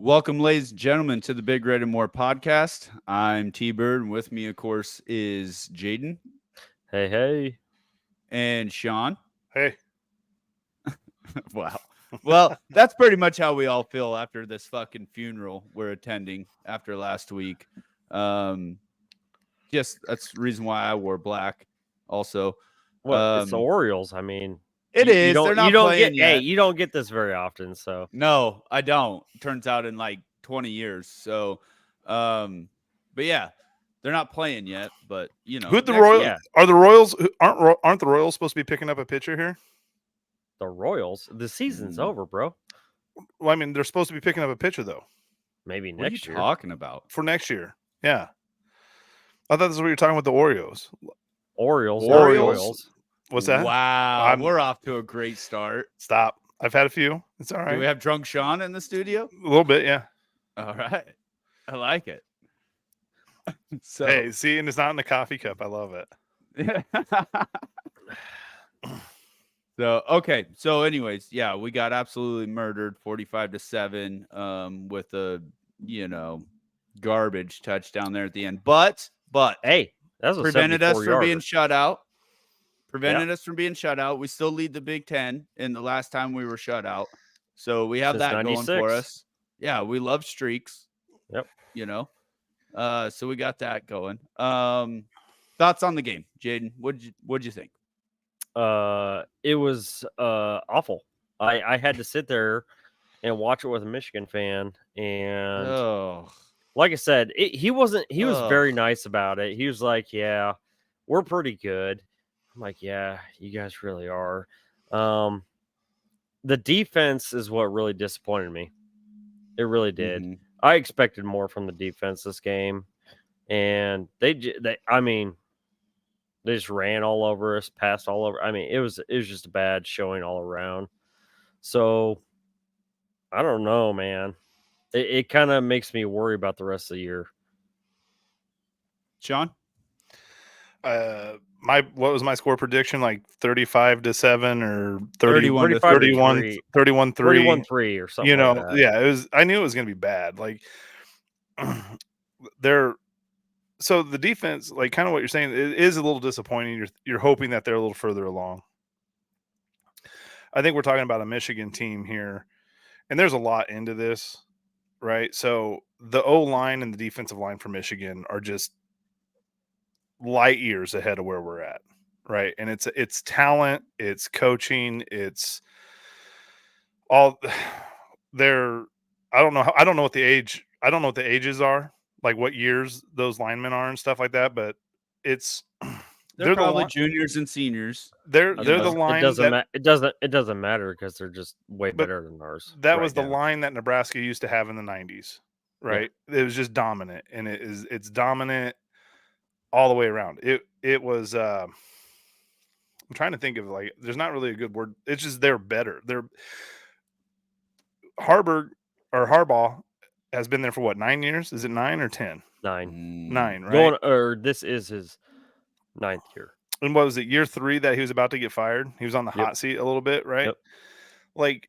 Welcome, ladies and gentlemen, to the Big Red and More podcast. I'm T-Bird, and with me, of course, is Jaden Hey. and Sean. Hey. Wow. Well, that's pretty much how we all feel after this fucking funeral we're attending after last week. Just that's the reason why I wore black. Also, Well, it's the Orioles. I mean, it you, is. You don't, They're not you don't playing get. yet. Hey, you don't get this very often. So No, I don't. Turns out in like 20 years. So, but yeah, they're not playing yet. But you know, Who the next Royals year. are the Royals aren't the Royals supposed to be picking up a pitcher here? the Royals, the season's over, bro. Well, I mean, they're supposed to be picking up a pitcher though Maybe What are you next year. talking about? for next year. Yeah. I thought this is what you're talking about the Oreos. Orioles. Orioles? What's that? Wow, we're off to a great start. Stop. I've had a few. It's all right. Do we have drunk Sean in the studio? A little bit, yeah. All right, I like it. So, Hey, see, and it's not in the coffee cup. I love it. So okay. So, anyways, yeah, we got absolutely murdered, 45-7, with a garbage touchdown there at the end. But Hey, that was a prevented us 74 from being yarder. shut out. Prevented us from being shut out. We still lead the Big Ten in the last time we were shut out. So we have Since that going for 96. us. Yeah, we love streaks. Yep. So we got that going. Thoughts on the game, Jaden? What'd you think? It was awful. I had to sit there and watch it with a Michigan fan, and Oh, like I said, he was Ugh. very nice about it. He was like, "Yeah, we're pretty good." I'm like, "Yeah, you guys really are." The defense is what really disappointed me. It really did. mhm. I expected more from the defense this game, and they just ran all over us, passed all over. I mean, it was just a bad showing all around. So I don't know, man. It kind of makes me worry about the rest of the year. Sean? What was my score prediction? Like 35-7 or 31 to 31 31 3. 31-3 or something. You know, like that. yeah, it was. I knew it was going to be bad. Like so the defense, like kind of what you're saying, it is a little disappointing. You're hoping that they're a little further along. I think we're talking about a Michigan team here, and there's a lot into this, right? So the O line and the defensive line for Michigan are just light years ahead of where we're at, right? And it's talent, it's coaching, it's all they're. I don't know what the ages are, like what years those linemen are and stuff like that, but it's They're probably the juniors and seniors. they're It the doesn't- line It doesn't. that It doesn't matter because they're just way But better than ours. that right was the now. line that Nebraska used to have in the 90s, right? It was just dominant, and it's dominant all the way around. It was I'm trying to think of, like, there's not really a good word. It's just they're better. They're Harbaugh has been there for what, 9 years? Is it 9 or 10? 9. 9, right? This is his 9th year. And what was it, year 3 that he was about to get fired? He was on the hot seat a little bit, right? Yep. Like,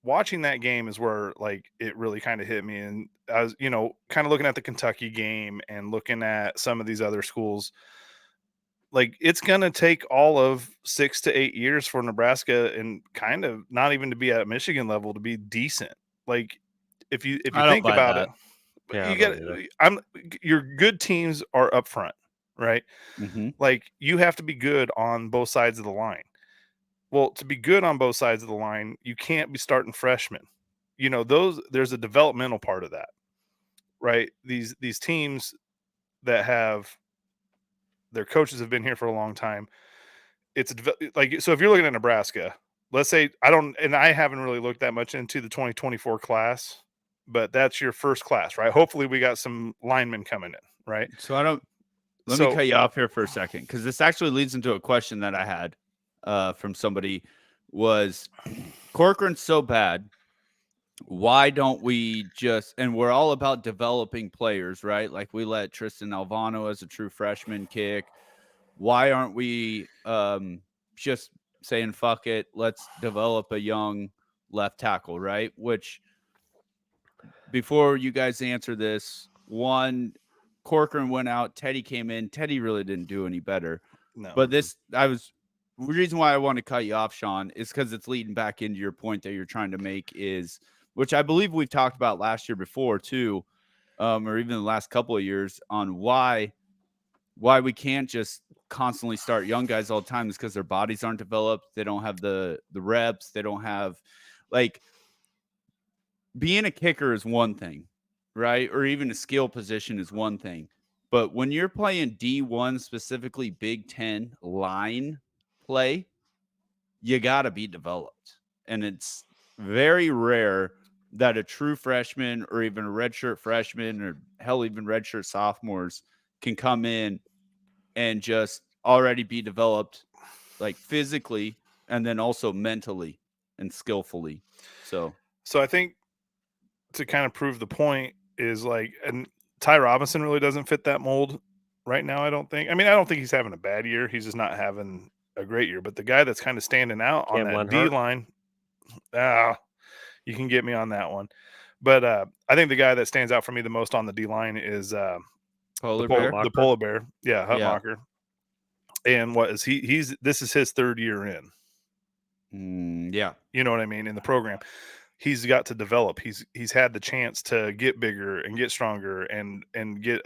watching that game is where, like, it really kind of hit me. And I was, kind of looking at the Kentucky game and looking at some of these other schools. Like, it's going to take all of 6 to 8 years for Nebraska, and kind of not even to be at Michigan level, to be decent. Like, if you I don't think buy about that. it, Yeah, you I get don't either. your good teams are up front, right? Mm-hmm. Like, you have to be good on both sides of the line. Well, to be good on both sides of the line, you can't be starting freshmen. There's a developmental part of that, right? These teams that have their coaches have been here for a long time. So if you're looking at Nebraska, let's say I haven't really looked that much into the 2024 class, but that's your first class, right? Hopefully we got some linemen coming in, right? So let me cut you off here for a second, because this actually leads into a question that I had from somebody. Was Corcoran's so bad? Why don't we and we're all about developing players, right? Like, we let Tristan Alvano as a true freshman kick. Why aren't we just saying, fuck it, let's develop a young left tackle, right? Which before you guys answer this, one, Corcoran went out, Teddy came in. Teddy really didn't do any better. No. But the reason why I want to cut you off, Sean, is because it's leading back into your point that you're trying to make is, which I believe we've talked about last year before too, or even the last couple of years, on why we can't just constantly start young guys all the time, is because their bodies aren't developed. They don't have the reps. They don't have, like, being a kicker is one thing, right? Or even a skill position is one thing. But when you're playing D1, specifically Big Ten line play, you got to be developed. And it's very rare that a true freshman or even a redshirt freshman or hell, even redshirt sophomores can come in and just already be developed, like physically and then also mentally and skillfully. So I think to kind of prove the point is, like, and Ty Robinson really doesn't fit that mold right now, I don't think. I mean, I don't think he's having a bad year. He's just not having a great year. But the guy that's kind of standing out on that D line, you can get me on that one. But I think the guy that stands out for me the most on the D line is the Polar Bear. Yeah, Hutmacher. And what is this is his third year in. Yeah. You know what I mean? In the program. He's got to develop. He's had the chance to get bigger and get stronger and get,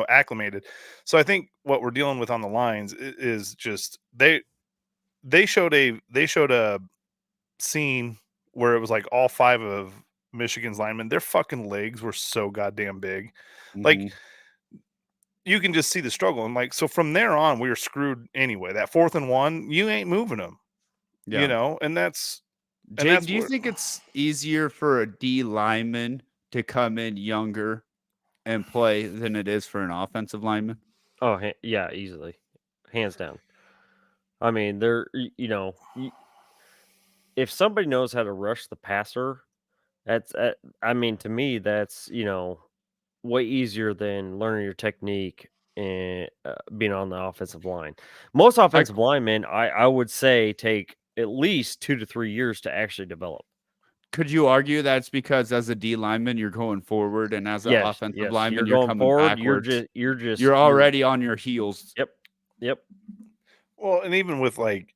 acclimated. So I think what we're dealing with on the lines is just they showed a scene where it was like all 5 of Michigan's linemen, their fucking legs were so goddamn big. Like, you can just see the struggle. And, like, so from there on, we were screwed anyway. That 4th and 1, you ain't moving them. Yeah. And that's, Jake, do you think it's easier for a D lineman to come in younger and play than it is for an offensive lineman? Oh, yeah, easily. Hands down. I mean, if somebody knows how to rush the passer, to me, that's, way easier than learning your technique and being on the offensive line. Most offensive linemen, I would say, take at least 2 to 3 years to actually develop. Could you argue that's because as a D lineman you're going forward, and as an offensive lineman you're coming forward, backwards? You're already on your heels. Yep. Well, and even with, like,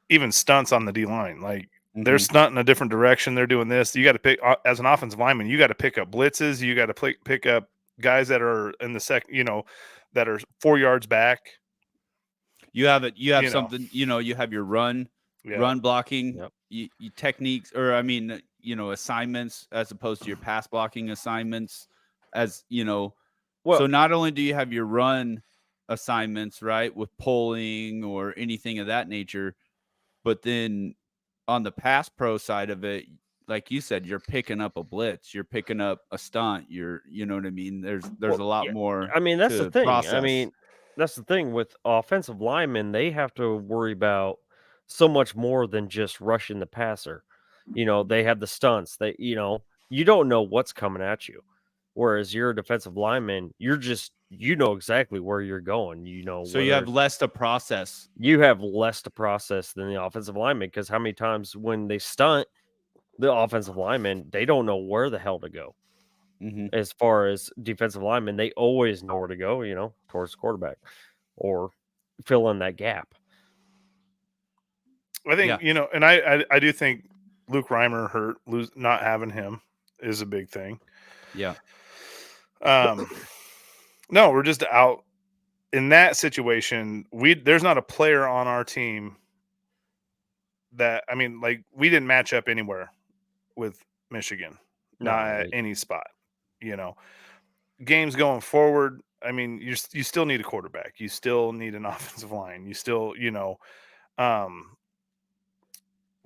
even stunts on the D line, like, they're stunting a different direction. They're doing this. You got to pick, as an offensive lineman, you got to pick up blitzes. You got to pick up guys that are in the that are 4 yards back. You have something, you have your run blocking, you techniques, or assignments, as opposed to your pass blocking assignments, so not only do you have your run assignments, right, with pulling or anything of that nature, but then on the pass pro side of it, like you said, you're picking up a blitz, you're picking up a stunt, you know what I mean? There's a lot more. I mean, that's the thing. Process. I mean, that's the thing with offensive linemen. They have to worry about so much more than just rushing the passer. They have the stunts. You don't know what's coming at you. Whereas you're a defensive lineman, you're just, exactly where you're going. So you have less to process. You have less to process than the offensive lineman, because how many times when they stunt, the offensive linemen, they don't know where the hell to go. As far as defensive linemen, they always know where to go, towards the quarterback or fill in that gap. I think, and I do think Luke Reimer not having him is a big thing. Yeah. No, we're just out in that situation. There's not a player on our team that, we didn't match up anywhere with Michigan, not at any spot, games going forward. You still need a quarterback. You still need an offensive line. You still,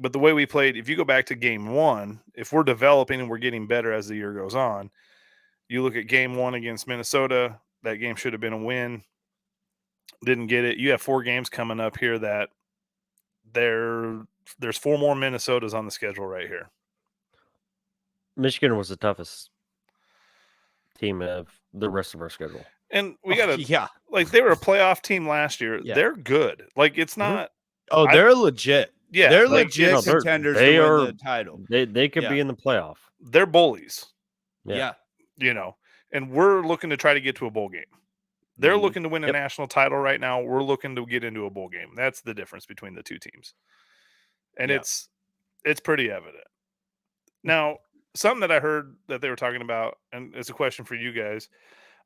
but the way we played, if you go back to game 1, if we're developing and we're getting better as the year goes on, you look at game 1 against Minnesota, that game should have been a win. Didn't get it. You have 4 games coming up here that there's 4 more Minnesotas on the schedule right here. Michigan was the toughest team of the rest of our schedule. And we got to, like, they were a playoff team last year. Yeah. They're good. Like, it's not. They're legit. Yeah. They're legit contenders to win the title. They could be in the playoff. They're bullies. Yeah. And we're looking to try to get to a bowl game. They're Mhm. looking to win a Yep. national title right now. We're looking to get into a bowl game. That's the difference between the two teams. And Yeah. it's pretty evident. Now, something that I heard that they were talking about, and it's a question for you guys.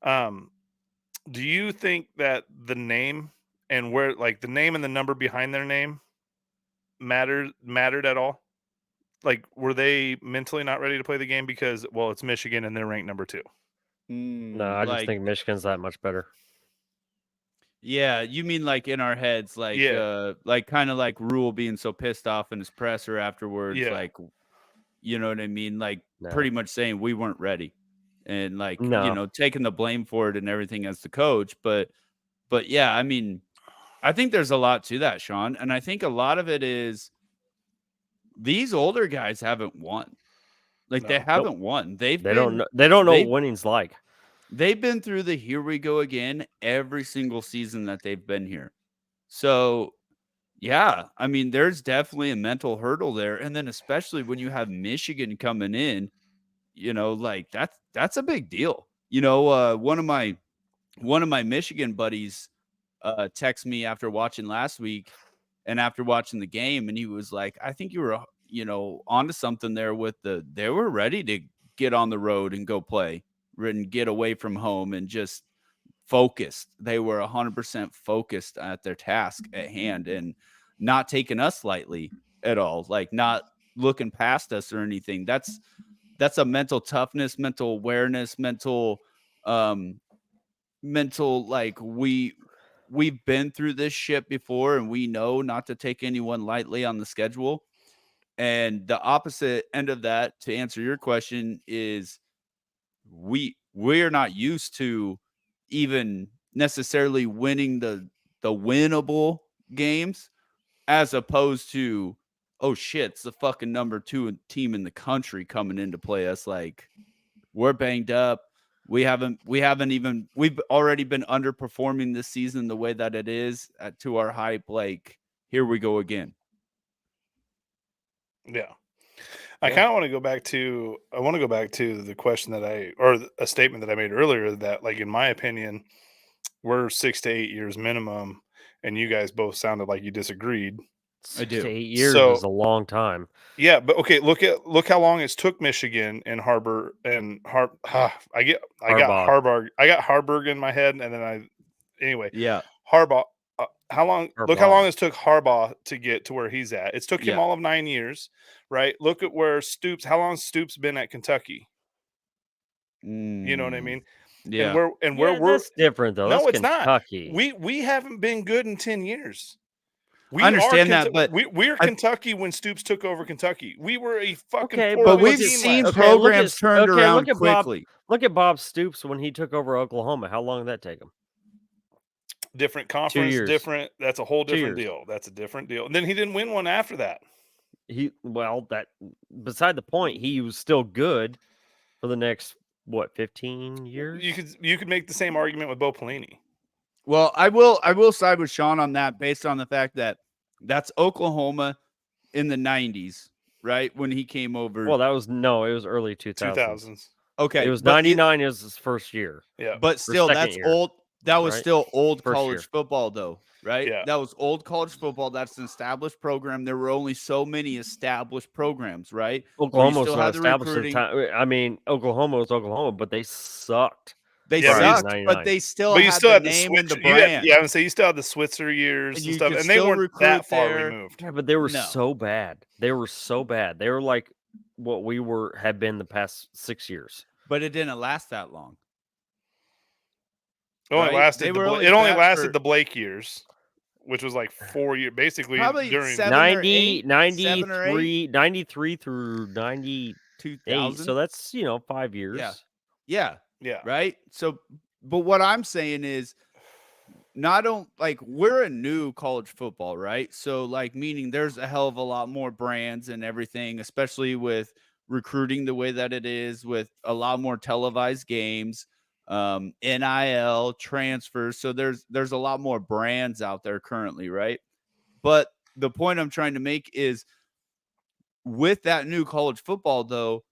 Do you think that the name and where, like, the name and the number behind their name mattered at all? Like, were they mentally not ready to play the game because, well, it's Michigan and they're ranked number 2? No, I just think Michigan's that much better. Yeah, you mean like in our heads, like Yeah. like kind of like Rule being so pissed off in his presser afterwards, Yeah. like, you know what I mean? Like No. pretty much saying we weren't ready, and like No. taking the blame for it and everything as the coach. But yeah, I mean, I think there's a lot to that, Sean, and I think a lot of it is these older guys haven't won. Like they No. haven't won. They don't know. They don't know what winning's like. They've been through the here we go again every single season that they've been here. So, yeah, I mean, there's definitely a mental hurdle there. And then especially when you have Michigan coming in, like that's a big deal. One of my Michigan buddies texted me after watching last week and after watching the game, and he was like, I think you were onto something there with they were ready to get on the road and go play and get away from home and just focused. They were 100% focused at their task at hand and not taking us lightly at all, like not looking past us or anything. That's a mental toughness, mental awareness, mental like we've been through this shit before and we know not to take anyone lightly on the schedule. And the opposite end of that, to answer your question, is we're not used to even necessarily winning the winnable games, as opposed to, oh shit, it's the fucking number 2 team in the country coming in to play us. Like, we're banged up. We've already been underperforming this season the way that it is to our hype. Like, here we go again. Yeah. I kind of want to go back to the question or a statement that I made earlier, that, like, in my opinion, we're 6 to 8 years minimum, and you guys both sounded like you disagreed. 6 do. to 8 years So- is a long time. Yeah, but okay, look how long it's took Michigan and Harburg. I got Harburg in my head, and then anyway, Yeah. Harbaugh. Look how Harbaugh. long it's took Harbaugh to get to where he's at. It's took him Yeah. all of 9 years, right? Look at where how long Stoops been at Kentucky? You know what I mean? Yeah. And where we're that's different though. No, That's it's not. Kentucky. we haven't been good in 10 years. I understand that, but we're Kentucky when Stoops took over Kentucky. We were a fucking Okay, poor but little we've team seen last year. programs turned around look at Bob- quickly. Look at Bob Stoops when he took over Oklahoma. How long did that take him? Different conference, years. different. That's a whole 2 different years. deal. That's a different deal. And then he didn't win one after that. That beside the point, he was still good for the next 15 years. You could make the same argument with Bo Pelini. Well, I will side with Sean on that based on the fact that that's Oklahoma in the 90s, right? When he came over. Well, it was early 2000s. 2000s. Okay. It was but 99 is his first year. Yeah. But still, second that's year, old. That was right? still old First college year. football, though, right? Yeah. That was old college football. That's an established program. There were only so many established programs, right? Oklahoma was still not had the established at the recruiting. time. I mean, Oklahoma was Oklahoma, but they sucked. They Yeah, sucked, 99. but they still But you had still the had the name and the Switzer. brand. I would say you still had the Switzer years And and you stuff, could and they still weren't recruit that far there. removed. Yeah, but they were No. so bad. They were so bad. They were like what we have been the past 6 years. But it didn't last that long. It only Right? lasted. They were only It only bad lasted for- the Blake years, which was like 4 years, basically Probably during. 7 or 90, 8, 7 or 8. 93 through 98. 2000. So that's 5 years. Yeah. Yeah. Right. So, but what I'm saying is, we're a new college football, right? So, like, meaning there's a hell of a lot more brands and everything, especially with recruiting the way that it is, with a lot more televised games, NIL transfers. So there's a lot more brands out there currently, right? But the point I'm trying to make is, with that new college football, though,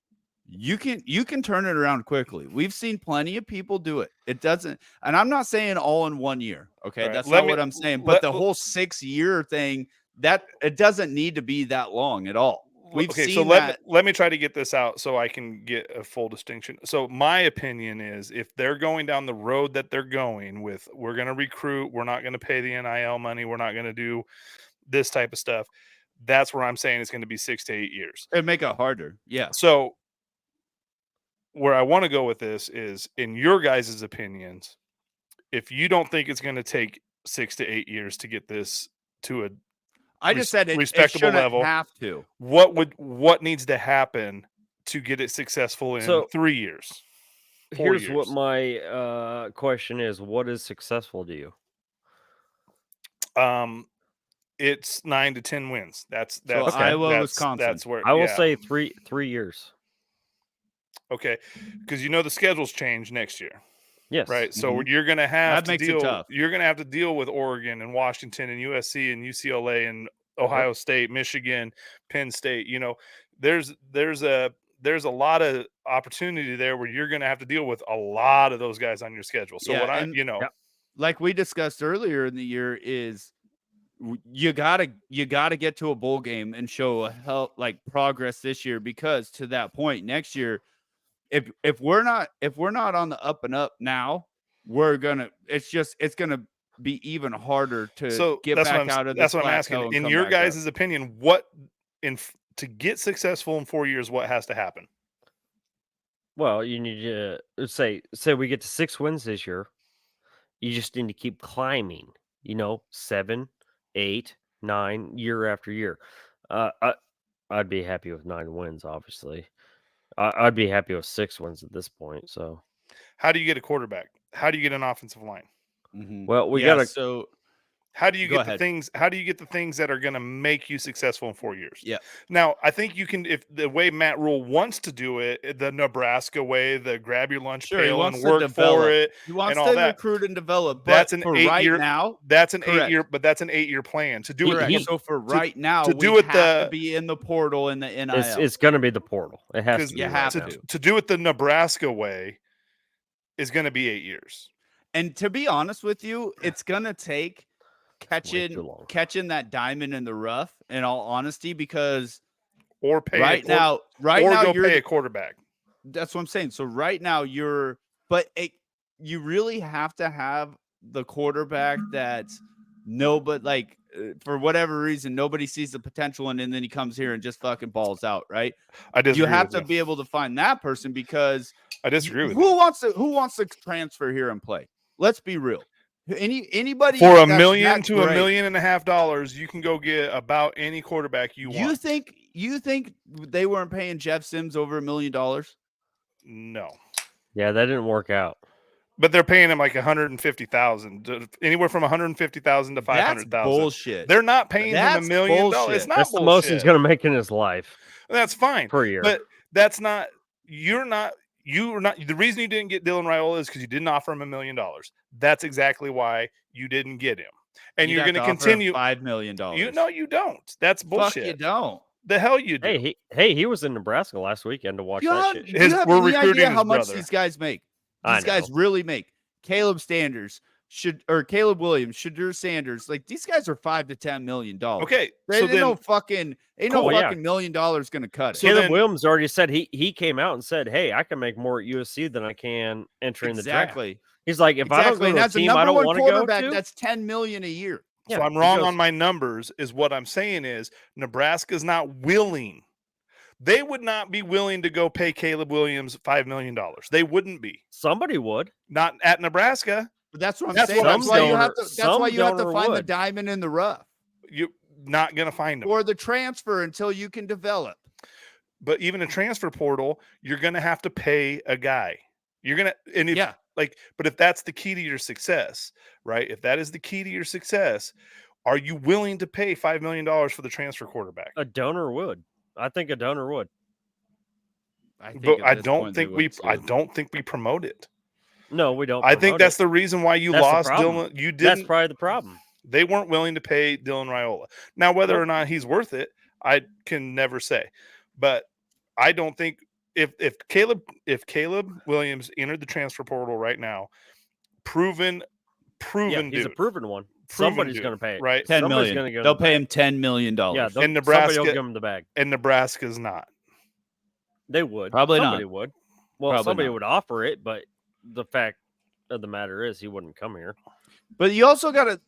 you can turn it around quickly. We've seen plenty of people do it. It doesn't, and I'm not saying all in 1 year. Okay, Right. that's Let not me- what I'm saying. let- But the whole 6-year thing, that it doesn't need to be that long at all. We've okay, seen so that. let me try to get this out so I can get a full distinction. So my opinion is, if they're going down the road that they're going with, we're going to recruit, we're not going to pay the NIL money, we're not going to do this type of stuff. That's where I'm saying it's going to be 6 to 8 years. It'd make it harder. Yeah. So where I want to go with this is, in your guys' opinions, if you don't think it's going to take 6 to 8 years to get this to a I just said it respectable shouldn't level, have to. what needs to happen to get it successful in So, 3 years? 4 Here's years? what my question is: what is successful to you? It's 9 to 10 wins. That's Iowa, Wisconsin. That's where I will yeah. say 3 years. Okay, because the schedules change next year, Yes. right? So Mhm. you're gonna have That to makes it deal. tough. You're gonna have to deal with Oregon and Washington and USC and UCLA and Ohio State, Michigan, Penn State. There's a lot of opportunity there where you're gonna have to deal with a lot of those guys on your schedule. So Yeah, what I and- like we discussed earlier in the year, is you gotta get to a bowl game and show progress this year, because to that point next year, if we're not on the up and up now, it's gonna be even harder to get that's back what out of this. that's what I'm asking. plateau and In come your back up. guys' opinion, what to get successful in 4 years, what has to happen? Well, you need to say we get to 6 wins this year. You just need to keep climbing. 7, 8, 9 year after year. I'd be happy with 9 wins. Obviously, I'd be happy with 6 wins at this point. So, How do you get a quarterback? How do you get an offensive line? Mhm. well, we Yeah, gotta. So How do you Go get the ahead. things? How do you get the things that are going to make you successful in 4 years? Yeah. Now, I think you can, if the way Matt Rule wants to do it, the Nebraska way, the grab your lunch Sure, he pail wants and to work develop. for it, He wants and all to that. recruit and develop. But That's an for 8-year. right now, That's an correct. 8-year. But that's an 8-year plan to do it. correct. So for right now, to we do it have to be in the portal and the NIL. It's going to be the portal. It has because to be you right have now. to do it the Nebraska way is going to be 8 years. And to be honest with you, it's gonna take way too long. catching that diamond in the rough, in all honesty, because Or pay right now go you're pay a quarterback. that's what I'm saying. So right now you really have to have the quarterback that's for whatever reason, nobody sees the potential in, and then he comes here and just fucking balls out, right? I disagree. You have with to you. be able to find that person, because I disagree with who you. wants to transfer here and play? Let's be real. Anybody For $1 that's million that to $1.5 great, million, you can go get about any quarterback you want. You think they weren't paying Jeff Sims over $1 million? No, Yeah, that didn't work out. but they're paying him like 150,000, anywhere from 150,000 to That's 500,000. bullshit. They're not paying him That's $1 million. bullshit. It's not That's the most he's bullshit. going to make in his life That's fine, per year. but that's not. You're not. The reason you didn't get Dylan Raiola is because you didn't offer him $1 million. That's exactly why you didn't get him. And you're going to continue $5 million. You don't. That's bullshit. Fuck, you don't. The hell you do. He was in Nebraska last weekend to watch You that have, shit. you have we're any recruiting idea his how much brother. these guys make? I These guys know. really make. Caleb Williams, Shadur Sanders, like these guys are $5 to $10 million. Okay, Ain't so no then fucking Cool, yeah. $1 million gonna cut it. So Caleb then- Williams already said he came out and said, "Hey, I can make more at USC than I can entering the draft." Exactly. He's like, if I don't go And to a that's a team I number don't one want to go quarterback. to, That's $10 million a year. So Yeah, I'm wrong goes- on my numbers, is what I'm saying is Nebraska's not willing. They would not be willing to go pay Caleb Williams $5 million. They wouldn't be. somebody would. Not at Nebraska. But that's what I'm That's saying. what I'm That's why you saying. have to. That's why you have to Some find the would. diamond in the rough, You're not going to find them. or the transfer until you can develop. But even a transfer portal, you're going to have to pay a guy. You're going to, and if, Yeah. but if that's the key to your success, right? If that is the key to your success, are you willing to pay $5 million for the transfer quarterback? A donor would. I think a donor would. But I don't think we promote it. No, we don't. I think promote that's it. the reason why you That's the lost problem. Dylan. You That's didn't. probably the problem. They weren't willing to pay Dylan Raiola. Now, whether or not he's worth it, I can never say. But I don't think if Caleb Williams entered the transfer portal right now, proven Yeah, he's a dude, proven one. proven Somebody's dude, going to pay it. right? 10 Somebody's million. gonna give They'll him the pay bag. him $10 million. Yeah, And somebody will Nebraska- give him the bag. And Nebraska's not. They would. Probably somebody not. would. Well, Probably somebody not. would offer it, but the fact of the matter is he wouldn't come here. But you also got to,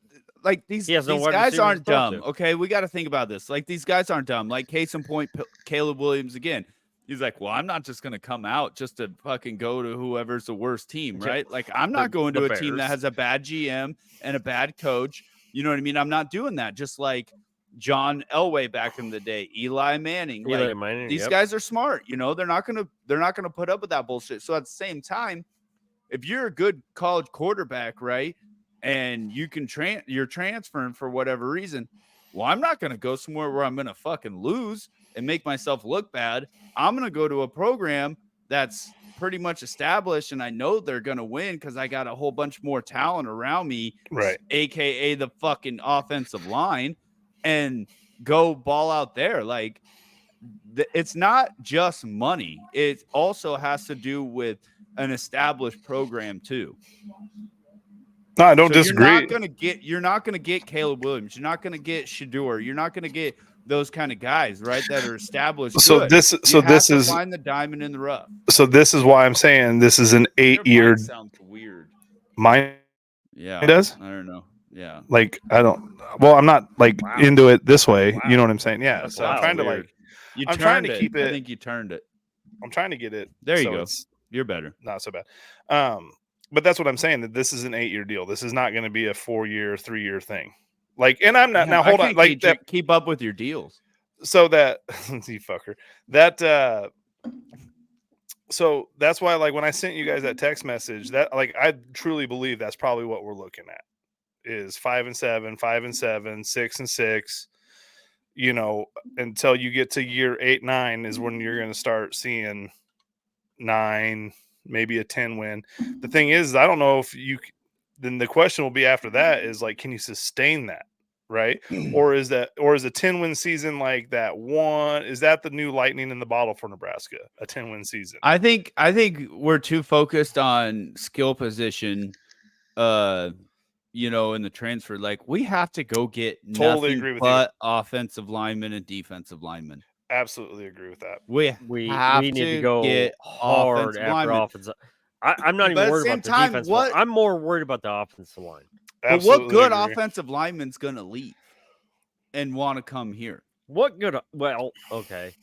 like, these He has no wide guys receiver to aren't throw dumb. to. Okay, we got to think about this. Like, these guys aren't dumb. Like, case in point, Caleb Williams again. He's like, well, I'm not just going to come out just to fucking go to whoever's the worst team, Yeah. right? Like, I'm not going to the a team that Bears. has a bad GM and a bad coach. You know what I mean? I'm not doing that. Just like John Elway back in the day, Eli Manning. Eli Like, Manning, these yep. guys are smart. You know, they're not gonna put up with that bullshit. So at the same time, if you're a good college quarterback, right, and you can you're transferring for whatever reason, well, I'm not gonna go somewhere where I'm gonna fucking lose and make myself look bad. I'm gonna go to a program that's pretty much established, and I know they're gonna win because I got a whole bunch more talent around me, Right. AKA the fucking offensive line, and go ball out there. Like, it's not just money. It also has to do with an established program too. No, I don't So disagree. You're not gonna get Caleb Williams. You're not gonna get Shador. You're not gonna get those kind of guys, right? That are established. So good. this You have this to is find the diamond in the rough. so this is why I'm saying this is an Your 8-year. mic sounds weird. Mine Yeah, it does. I don't know. Yeah, Like I don't. Well, I'm not like Wow. into it this way. Wow. You know what I'm saying? Yeah. That's So I'm wow. trying to Weird. like. You I'm trying turned to it. keep I it- think you turned it. I'm trying to get it. There you so go. It's You're better. not so bad. But that's what I'm saying. That this is an 8-year deal. This is not going to be a 4-year, 3-year thing. Like, and I'm not Man, now. I Hold on. can't Like that. keep up with your deals. So that you fucker. That. So that's why, like, when I sent you guys that text message, that like I truly believe that's probably what we're looking at is 5-7, 5-7, 6-6. You know, until you get to year 8, 9 is when you're going to start seeing 9, maybe a 10 win. The thing is, I don't know if you. Then the question will be after that is like, can you sustain that, right? or is a 10-win season like that one? Is that the new lightning in the bottle for Nebraska? A 10-win season? I think we're too focused on skill position, you know, in the transfer. Like, we have to go get Totally nothing agree with you. but offensive linemen and defensive linemen. Absolutely agree with that. We have we need to to go get hard offensive after linemen. offensive. I'm not But even at the worried same about the time, defense. what- I'm more worried about the offensive line. But Absolutely what good agree. offensive lineman's going to leave and want to come here? What good? Well, okay.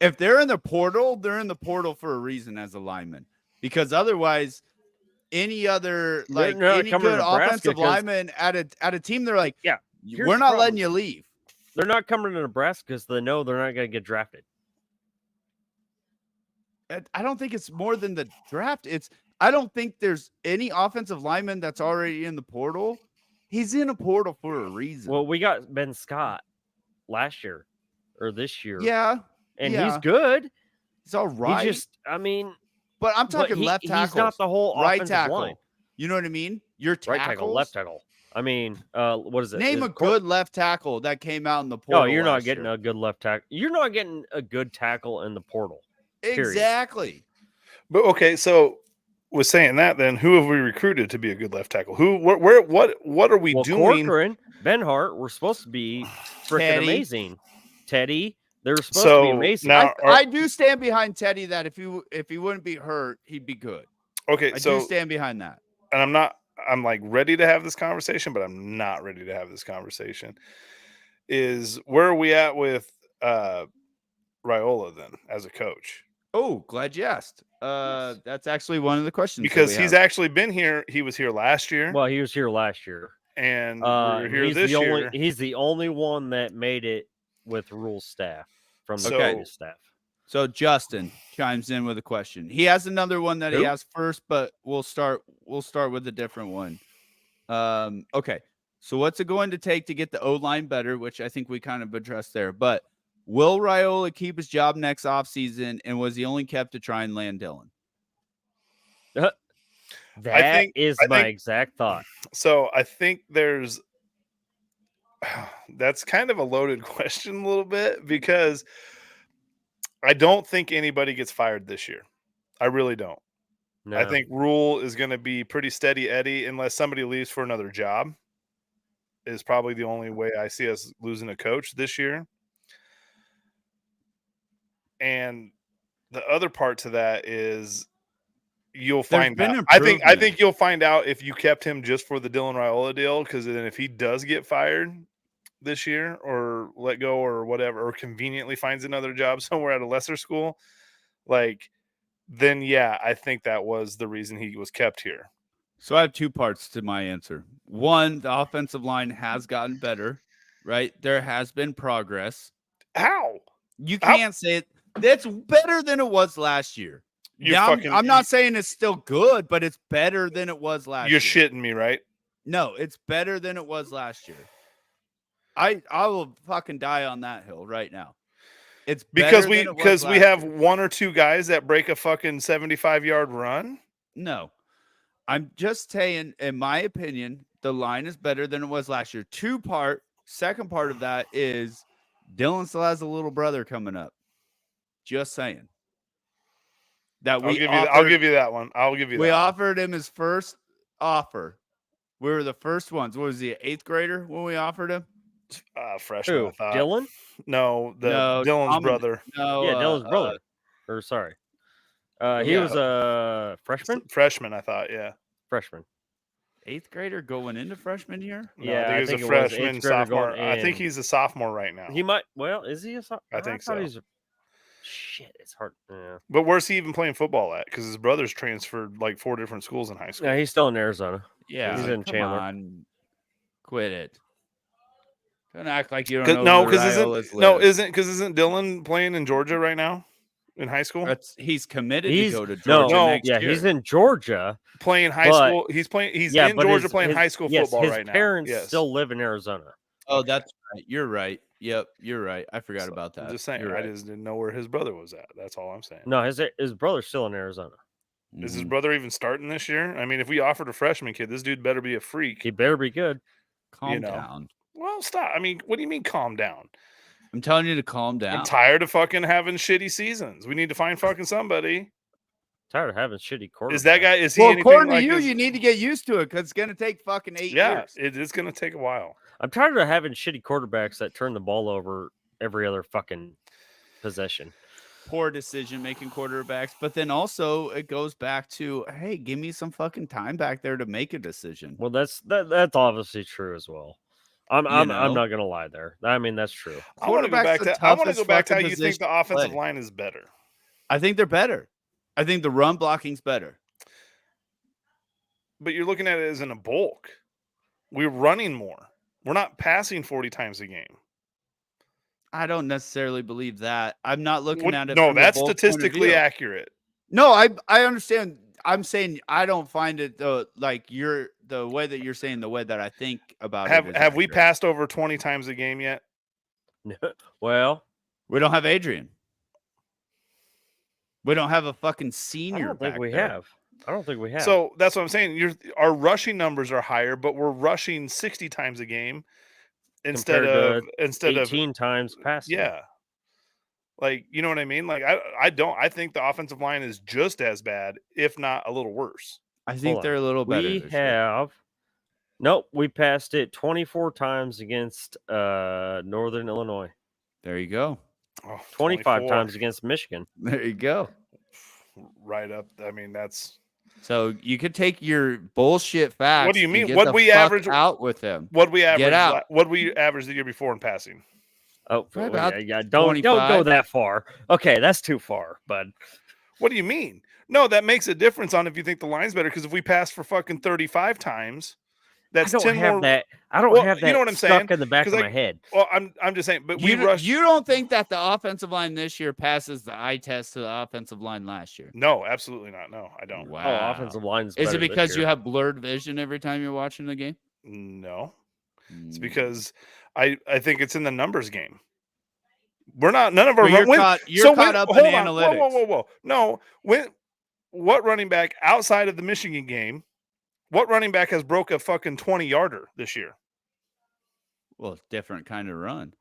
If they're in the portal, they're in the portal for a reason as a lineman, because otherwise, any other They're like not any coming to good Nebraska offensive 'cause- lineman at a team, they're like, Yeah, here's we're the not letting problem. you leave. They're not coming to Nebraska because they know they're not going to get drafted. I don't think it's more than the draft. I don't think there's any offensive lineman that's already in the portal. He's in a portal for a reason. Well, we got Ben Scott last year or this year. yeah, and yeah. he's good. he's all right. He just, I mean, but I'm but talking left tackle. He's not the whole right offensive tackle. line. You know what I mean? Your Right tackles. tackle, left tackle. I mean, what is it? Name Is a good left tackle that came out in the No, portal. you're not last getting year. a good left tackle. You're not getting a good tackle in the portal. period. Exactly. But okay, so with saying that, then who have we recruited to be a good left tackle? Who? Where? What are we Well, doing? Corcoran, Ben Hart were supposed to be freaking Teddy. amazing. Teddy, they were supposed to So be amazing. now, I do stand behind Teddy that if he wouldn't be hurt, he'd be good. okay, I so do stand behind that. and I'm like ready to have this conversation, but I'm not ready to have this conversation. Is where are we at with Raiola then as a coach? Oh, glad you asked. That's actually one of the questions that Because we he's have. actually been here. He was here last year, Well, he was here last year. and we're here he's this the year. only he's the only one that made it with rules staff from the So- previous staff. So Justin chimes in with a question. He has another one that he Who? asked first, but we'll start with a different one. Okay. So what's it going to take to get the O-line better, which I think we kind of addressed there. But will Raiola keep his job next offseason, and was he only kept to try and land Dylan? That is I my think- exact thought. So I think there's that's kind of a loaded question a little bit because I don't think anybody gets fired this year. I really don't. No. I think Rule is going to be pretty steady Eddie unless somebody leaves for another job. Is probably the only way I see us losing a coach this year. And the other part to that is you'll find out. I think you'll find out if you kept him just for the Dylan Raiola deal, because then if he does get fired this year or let go or whatever, or conveniently finds another job somewhere at a lesser school, like, then yeah, I think that was the reason he was kept here. So I have two parts to my answer. One, the offensive line has gotten better, right? There has been progress. How? You can't say it. That's better than it was last year. I'm not saying it's still good, but it's better than it was last year. You're shitting me, right? No, it's better than it was last year. I will fucking die on that hill right now. It's because we have one or two guys that break a fucking 75-yard run. No, I'm just saying, in my opinion, the line is better than it was last year. Second part of that is Dylan still has a little brother coming up. Just saying. I'll give you that one. We offered him his first offer. We were the first ones. What was he, 8th grader when we offered him? Freshman. Who? I thought. Dylan? No, Dylan's brother. No, yeah, Dylan's brother. Or sorry, he was a freshman. Freshman, I thought. Yeah, freshman. 8th grader going into freshman year. No, yeah, I think he was a freshman, sophomore. I think he's a sophomore right now. He might. Well, is he a sophomore? I think so. Shit, it's hard. Yeah. But where's he even playing football at? Because his brother's transferred like 4 different schools in high school. Yeah, he's still in Arizona. Yeah, he's in Chandler. On. Quit it. Don't act like you don't know. Isn't Dylan playing in Georgia right now in high school? He's committed to go to Georgia next year. He's in Georgia playing high school. He's in Georgia playing high school football right now. His parents still live in Arizona. Oh, that's right. You're right. Yep, you're right. I forgot about that. I'm just saying. I just didn't know where his brother was at. That's all I'm saying. No, his brother's still in Arizona. Mm-hmm. Is his brother even starting this year? I mean, if we offered a freshman kid, this dude better be a freak. He better be good. Calm down. Well, stop. I mean, what do you mean calm down? I'm telling you to calm down. I'm tired of fucking having shitty seasons. We need to find fucking somebody. Tired of having shitty quarterbacks. Is that guy? Is he? Well, according to you, you need to get used to it because it's going to take fucking 8 years. Yeah, it is going to take a while. I'm tired of having shitty quarterbacks that turn the ball over every other fucking possession. Poor decision-making quarterbacks. But then also it goes back to, hey, give me some fucking time back there to make a decision. Well, that's obviously true as well. I'm not gonna lie there. I mean, that's true. I want to go back to how you think the offensive line is better. I think they're better. I think the run blocking's better. But you're looking at it as in a bulk. We're running more. We're not passing 40 times a game. I don't necessarily believe that. I'm not looking at it. No, that's statistically accurate. No, I understand. I'm saying I don't find it like the way that you're saying, the way that I think about it. Have we passed over 20 times a game yet? Well, we don't have Adrian. We don't have a fucking senior. I don't think we have. So that's what I'm saying. Our rushing numbers are higher, but we're rushing 60 times a game instead of 18 times passing. Yeah. Like, you know what I mean? Like, I think the offensive line is just as bad, if not a little worse. I think they're a little better. We passed it 24 times against Northern Illinois. There you go. 25 times against Michigan. There you go. Right up. I mean, that's. So you could take your bullshit facts. What do you mean? What we average out with them? What we average? Get out. What we averaged the year before in passing? Oh, yeah. Don't go that far. Okay, that's too far. But what do you mean? No, that makes a difference on if you think the line's better. Because if we pass for fucking 35 times, that's 10 more. I don't have that. You know what I'm saying? Stuck in the back of my head. Well, I'm just saying. But you don't think that the offensive line this year passes the eye test to the offensive line last year? No, absolutely not. No, I don't. Wow. Offensive line's Is it because you have blurred vision every time you're watching the game? No, it's because I think it's in the numbers game. We're not. None of our you're caught up in analytics. Whoa. No, what running back outside of the Michigan game? What running back has broke a fucking 20-yarder this year? Well, different kind of run.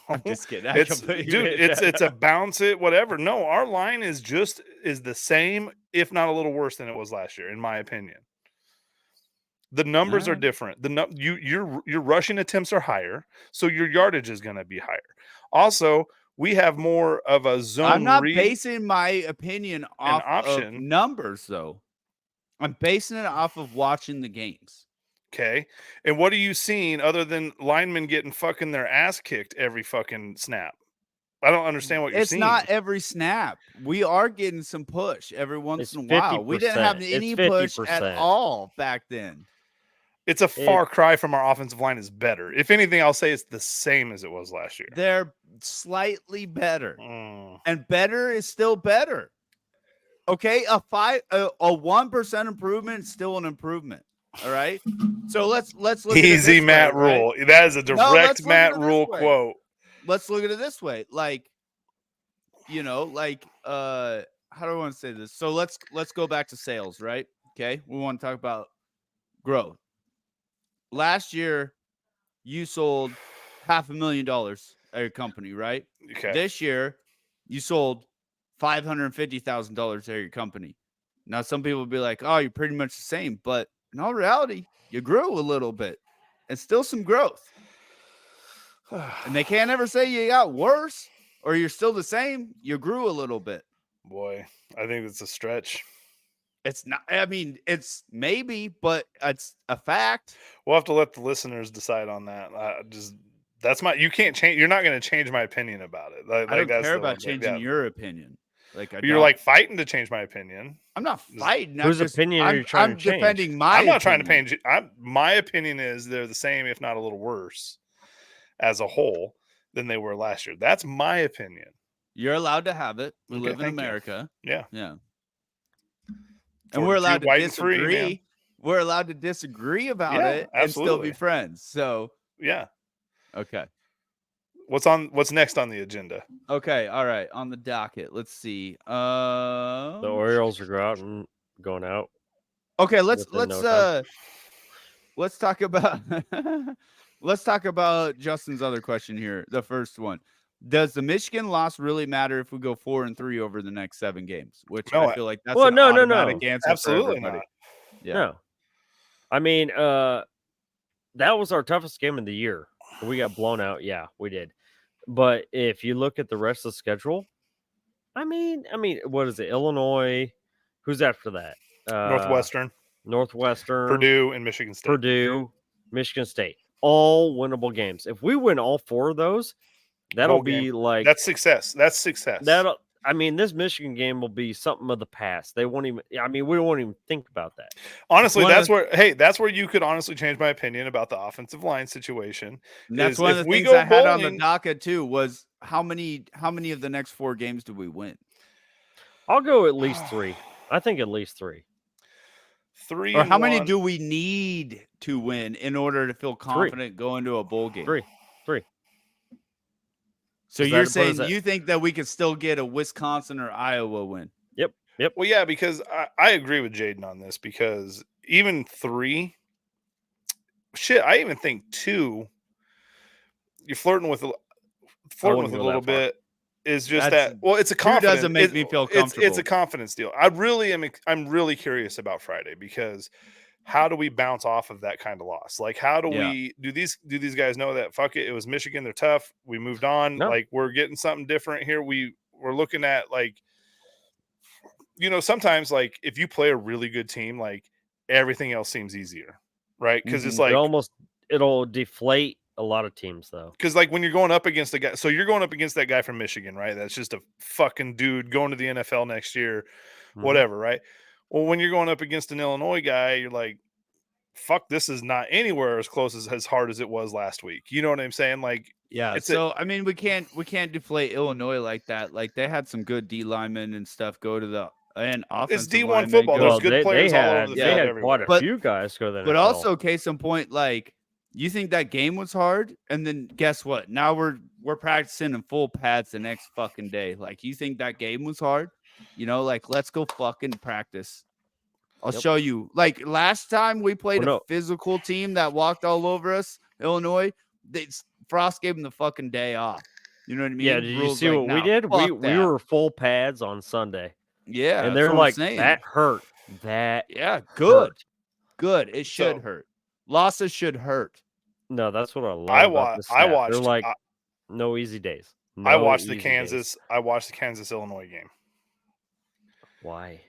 I'm just kidding. It's a bounce it, whatever. No, our line is the same, if not a little worse than it was last year, in my opinion. The numbers are different. Your rushing attempts are higher, so your yardage is going to be higher. Also, we have more of a zone. I'm not basing my opinion off of numbers, though. I'm basing it off of watching the games. Okay. And what are you seeing other than linemen getting fucking their ass kicked every fucking snap? I don't understand what you're seeing. It's not every snap. We are getting some push every once in a while. We didn't have any push at all back then. It's a far cry from our offensive line is better. If anything, I'll say it's the same as it was last year. They're slightly better. And better is still better. Okay, a 1% improvement is still an improvement. All right. So let's look easy at it Matt Rule. Right? That is a direct Matt Rule quote. Let's look at it this way. Like, how do I want to say this? So let's go back to sales, right? Okay. We want to talk about growth. Last year, you sold $500,000 at your company, right? Okay. This year, you sold $550,000 at your company. Now, some people will be like, "Oh, you're pretty much the same," but in all reality, you grew a little bit, and still some growth. And they can't ever say you got worse or you're still the same. You grew a little bit. Boy, I think it's a stretch. It's not. I mean, it's maybe, but it's a fact. We'll have to let the listeners decide on that. You can't change. You're not going to change my opinion about it. I don't care about changing your opinion. You're like fighting to change my opinion. I'm not fighting. Whose opinion are you trying to change? I'm defending my. I'm not trying to change. My opinion is they're the same, if not a little worse, as a whole than they were last year. That's my opinion. You're allowed to have it. We live in America. Yeah. And we're allowed to disagree. We're allowed to disagree about it and still be friends. So yeah. Okay. What's next on the agenda? Okay, all right. On the docket, let's see. The Orioles are going out. Okay, let's talk about let's talk about Justin's other question here. The first one. Does the Michigan loss really matter if we go 4-3 over the next 7 games? Which I feel like that's an automatic answer. Absolutely not. Yeah. No. I mean, that was our toughest game of the year. We got blown out. Yeah, we did. But if you look at the rest of the schedule, I mean, what is it? Illinois. Who's after that? Northwestern, Purdue, and Michigan State. Michigan State. All winnable games. If we win all 4 of those, that'll be like that's success. This Michigan game will be something of the past. They won't even. We won't even think about that. Honestly, that's where you could honestly change my opinion about the offensive line situation. That's one of the things I had on the docket too. Was how many of the next 4 games do we win? I'll go at least 3. I think at least 3. 3. Or how many do we need to win in order to feel confident going to a bowl game? 3. So you're saying you think that we could still get a Wisconsin or Iowa win? Yep. Well, yeah, because I agree with Jaden on this, because even 3, I even think 2, you're flirting with a little bit. Is just that. Well, it's a confidence. Doesn't make me feel comfortable. It's a confidence deal. I'm really curious about Friday, because how do we bounce off of that kind of loss? Like, how do we do these guys know that fuck it was Michigan, they're tough, we moved on? No. Like, we're getting something different here. We're looking at, like, sometimes, like, if you play a really good team, like, everything else seems easier, right? Because it's like it'll deflate a lot of teams, though. Because, like, when you're going up against a guy, so you're going up against that guy from Michigan, right? That's just a fucking dude going to the NFL next year, whatever, right? Well, when you're going up against an Illinois guy, you're like, fuck, this is not anywhere as close as hard as it was last week. You know what I'm saying? Like, yeah. We can't deflate Illinois like that. Like, they had some good D linemen and stuff go to the offensive. It's D1 football. There's good players all over the field. They had quite a few guys go there. But also, case in point, like, you think that game was hard, and then guess what? Now we're practicing in full pads the next fucking day. Like, you think that game was hard? Like, let's go fucking practice. I'll show you. Like, last time we played a physical team that walked all over us, Illinois, Frost gave him the fucking day off. You know what I mean? Yeah, did you Rules see like, what we "Nah, did? We fuck that." were full pads on Sunday, Yeah, and that's they're what I'm like, saying. that hurt. That Yeah, good. hurt. Good. It should So- hurt. Losses should hurt. No, that's what I love I about this. I They're watched like, no easy days. I No watched the easy days. Kansas. I watched the Kansas Illinois game. Why?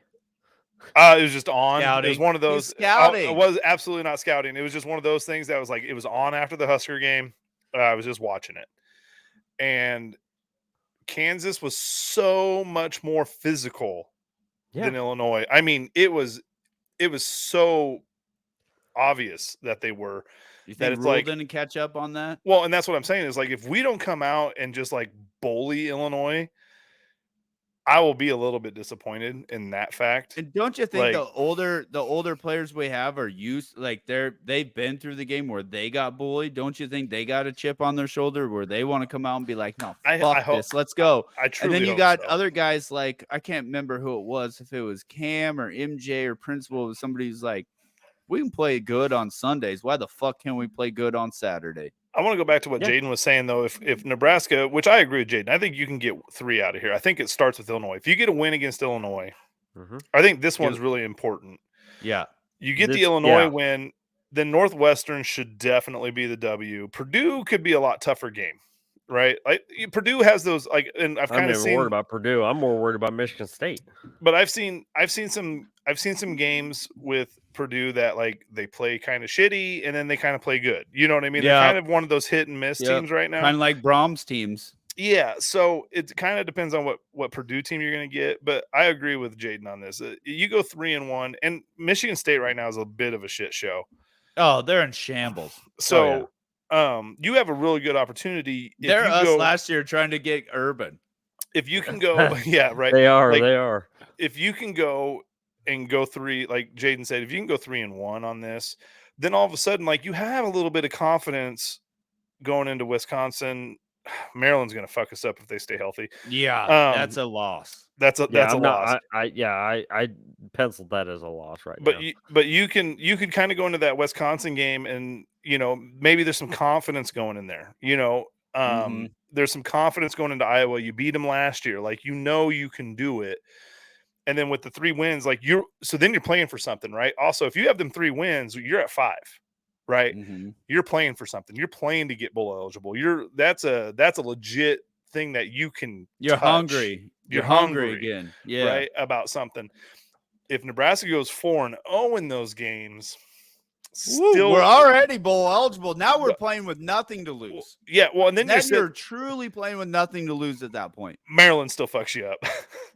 It was just on. It was Scouting. one of He's those. scouting. It was absolutely not scouting. It was just one of those things that was like it was on after the Husker game. I was just watching it, and Kansas was so much more physical than Illinois. I mean, it was so obvious that they were. You That think it's Rule like- didn't catch up on that? Well, and that's what I'm saying is like if we don't come out and just like bully Illinois, I will be a little bit disappointed in that fact. And don't you think Like- the older players we have are used, like they've been through the game where they got bullied? Don't you think they got a chip on their shoulder where they want to come out and be like, "No, I fuck hope- this, let's go." I And truly then you hope got so. other guys like, I can't remember who it was, if it was Cam or MJ or Principal, somebody who's like, we can play good on Sundays. Why the fuck can't we play good on Saturday? I want to go back to what Yeah. Jaden was saying though. If Nebraska, which I agree with Jaden, I think you can get 3 out of here. I think it starts with Illinois. If you get a win against Illinois, Mhm. I think this one's really important. Yeah. You get the This- Illinois yeah. win, then Northwestern should definitely be the W. Purdue could be a lot tougher game, right? Like Purdue has those like, and I've I'm kind not of even worried seen, about Purdue. I'm more worried about Michigan State. but I've seen some games with Purdue that like they play kind of shitty and then they kind of play good. You know what I mean? Yeah. They're kind of one of those hit and miss Yep. teams right now. Kind of like Brahms teams. Yeah, so it kind of depends on what Purdue team you're going to get, but I agree with Jaden on this. You go 3-1, and Michigan State right now is a bit of a shit show. Oh, they're in shambles. So, you have a really good opportunity. If They're you us go, last year trying to get Urban. if you can go, yeah, right. They are. Like, They are. if you can go and go 3, like Jaden said, if you can go 3-1 on this, then all of a sudden, like you have a little bit of confidence going into Wisconsin. Maryland's going to fuck us up if they stay healthy. Yeah, that's a loss. That's a loss. I penciled that as a loss right now. But you could kind of go into that Wisconsin game and maybe there's some confidence going in there. There's some confidence going into Iowa. You beat them last year, like you can do it. And then with the 3 wins, like then you're playing for something, right? Also, if you have them 3 wins, you're at 5, right? Mhm. You're playing for something. You're playing to get bowl eligible. That's a legit thing that you can. You're touch. hungry. You're hungry again. Yeah. Right, about something. If Nebraska goes 4-0 in those games, Woo, we're already bowl eligible. Now we're playing with nothing to lose. yeah. Well, and then You're truly playing with nothing to lose at that point. Maryland still fucks you up.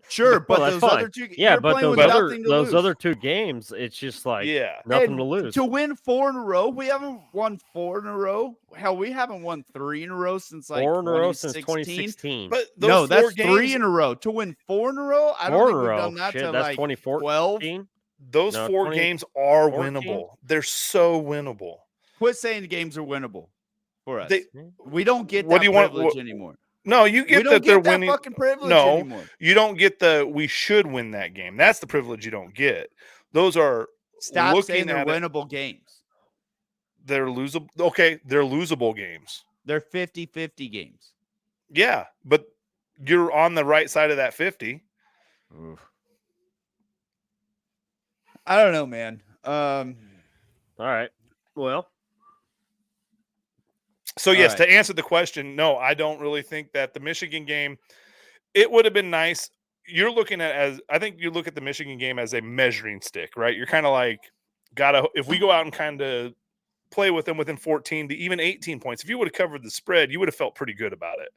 Sure, but that's those fine. other 2, Yeah, you're but playing those with other nothing to lose. other 2 games, it's just like Yeah. nothing And to lose. To win 4 in a row, we haven't won 4 in a row. Hell, we haven't won 3 in a row since like 4 in a row since 2016. 2016. But those No, 4 that's games, 3 in a row. To win 4 in a row, I 4 don't in think a we've row. done that Shit, to that's like 2014. those No, 4 20 games are 14? winnable. They're so winnable. Quit saying the games are winnable for us. They- We don't get What that do you want- privilege what- anymore. No, you We get don't that they're get that winning. fucking privilege No. anymore. You don't get the we should win that game. That's the privilege you don't get. Those are Stop saying looking they're at it, winnable games. they're losable. Okay, they're losable games. They're 50-50 games. Yeah, but you're on the right side of that 50. I don't know, man. All right. Well, So yes, right. to answer the question, no, I don't really think that the Michigan game. It would have been nice. You're looking at I think you look at the Michigan game as a measuring stick, right? You're kind of like if we go out and kind of play with them within 14 to even 18 points. If you would have covered the spread, you would have felt pretty good about it,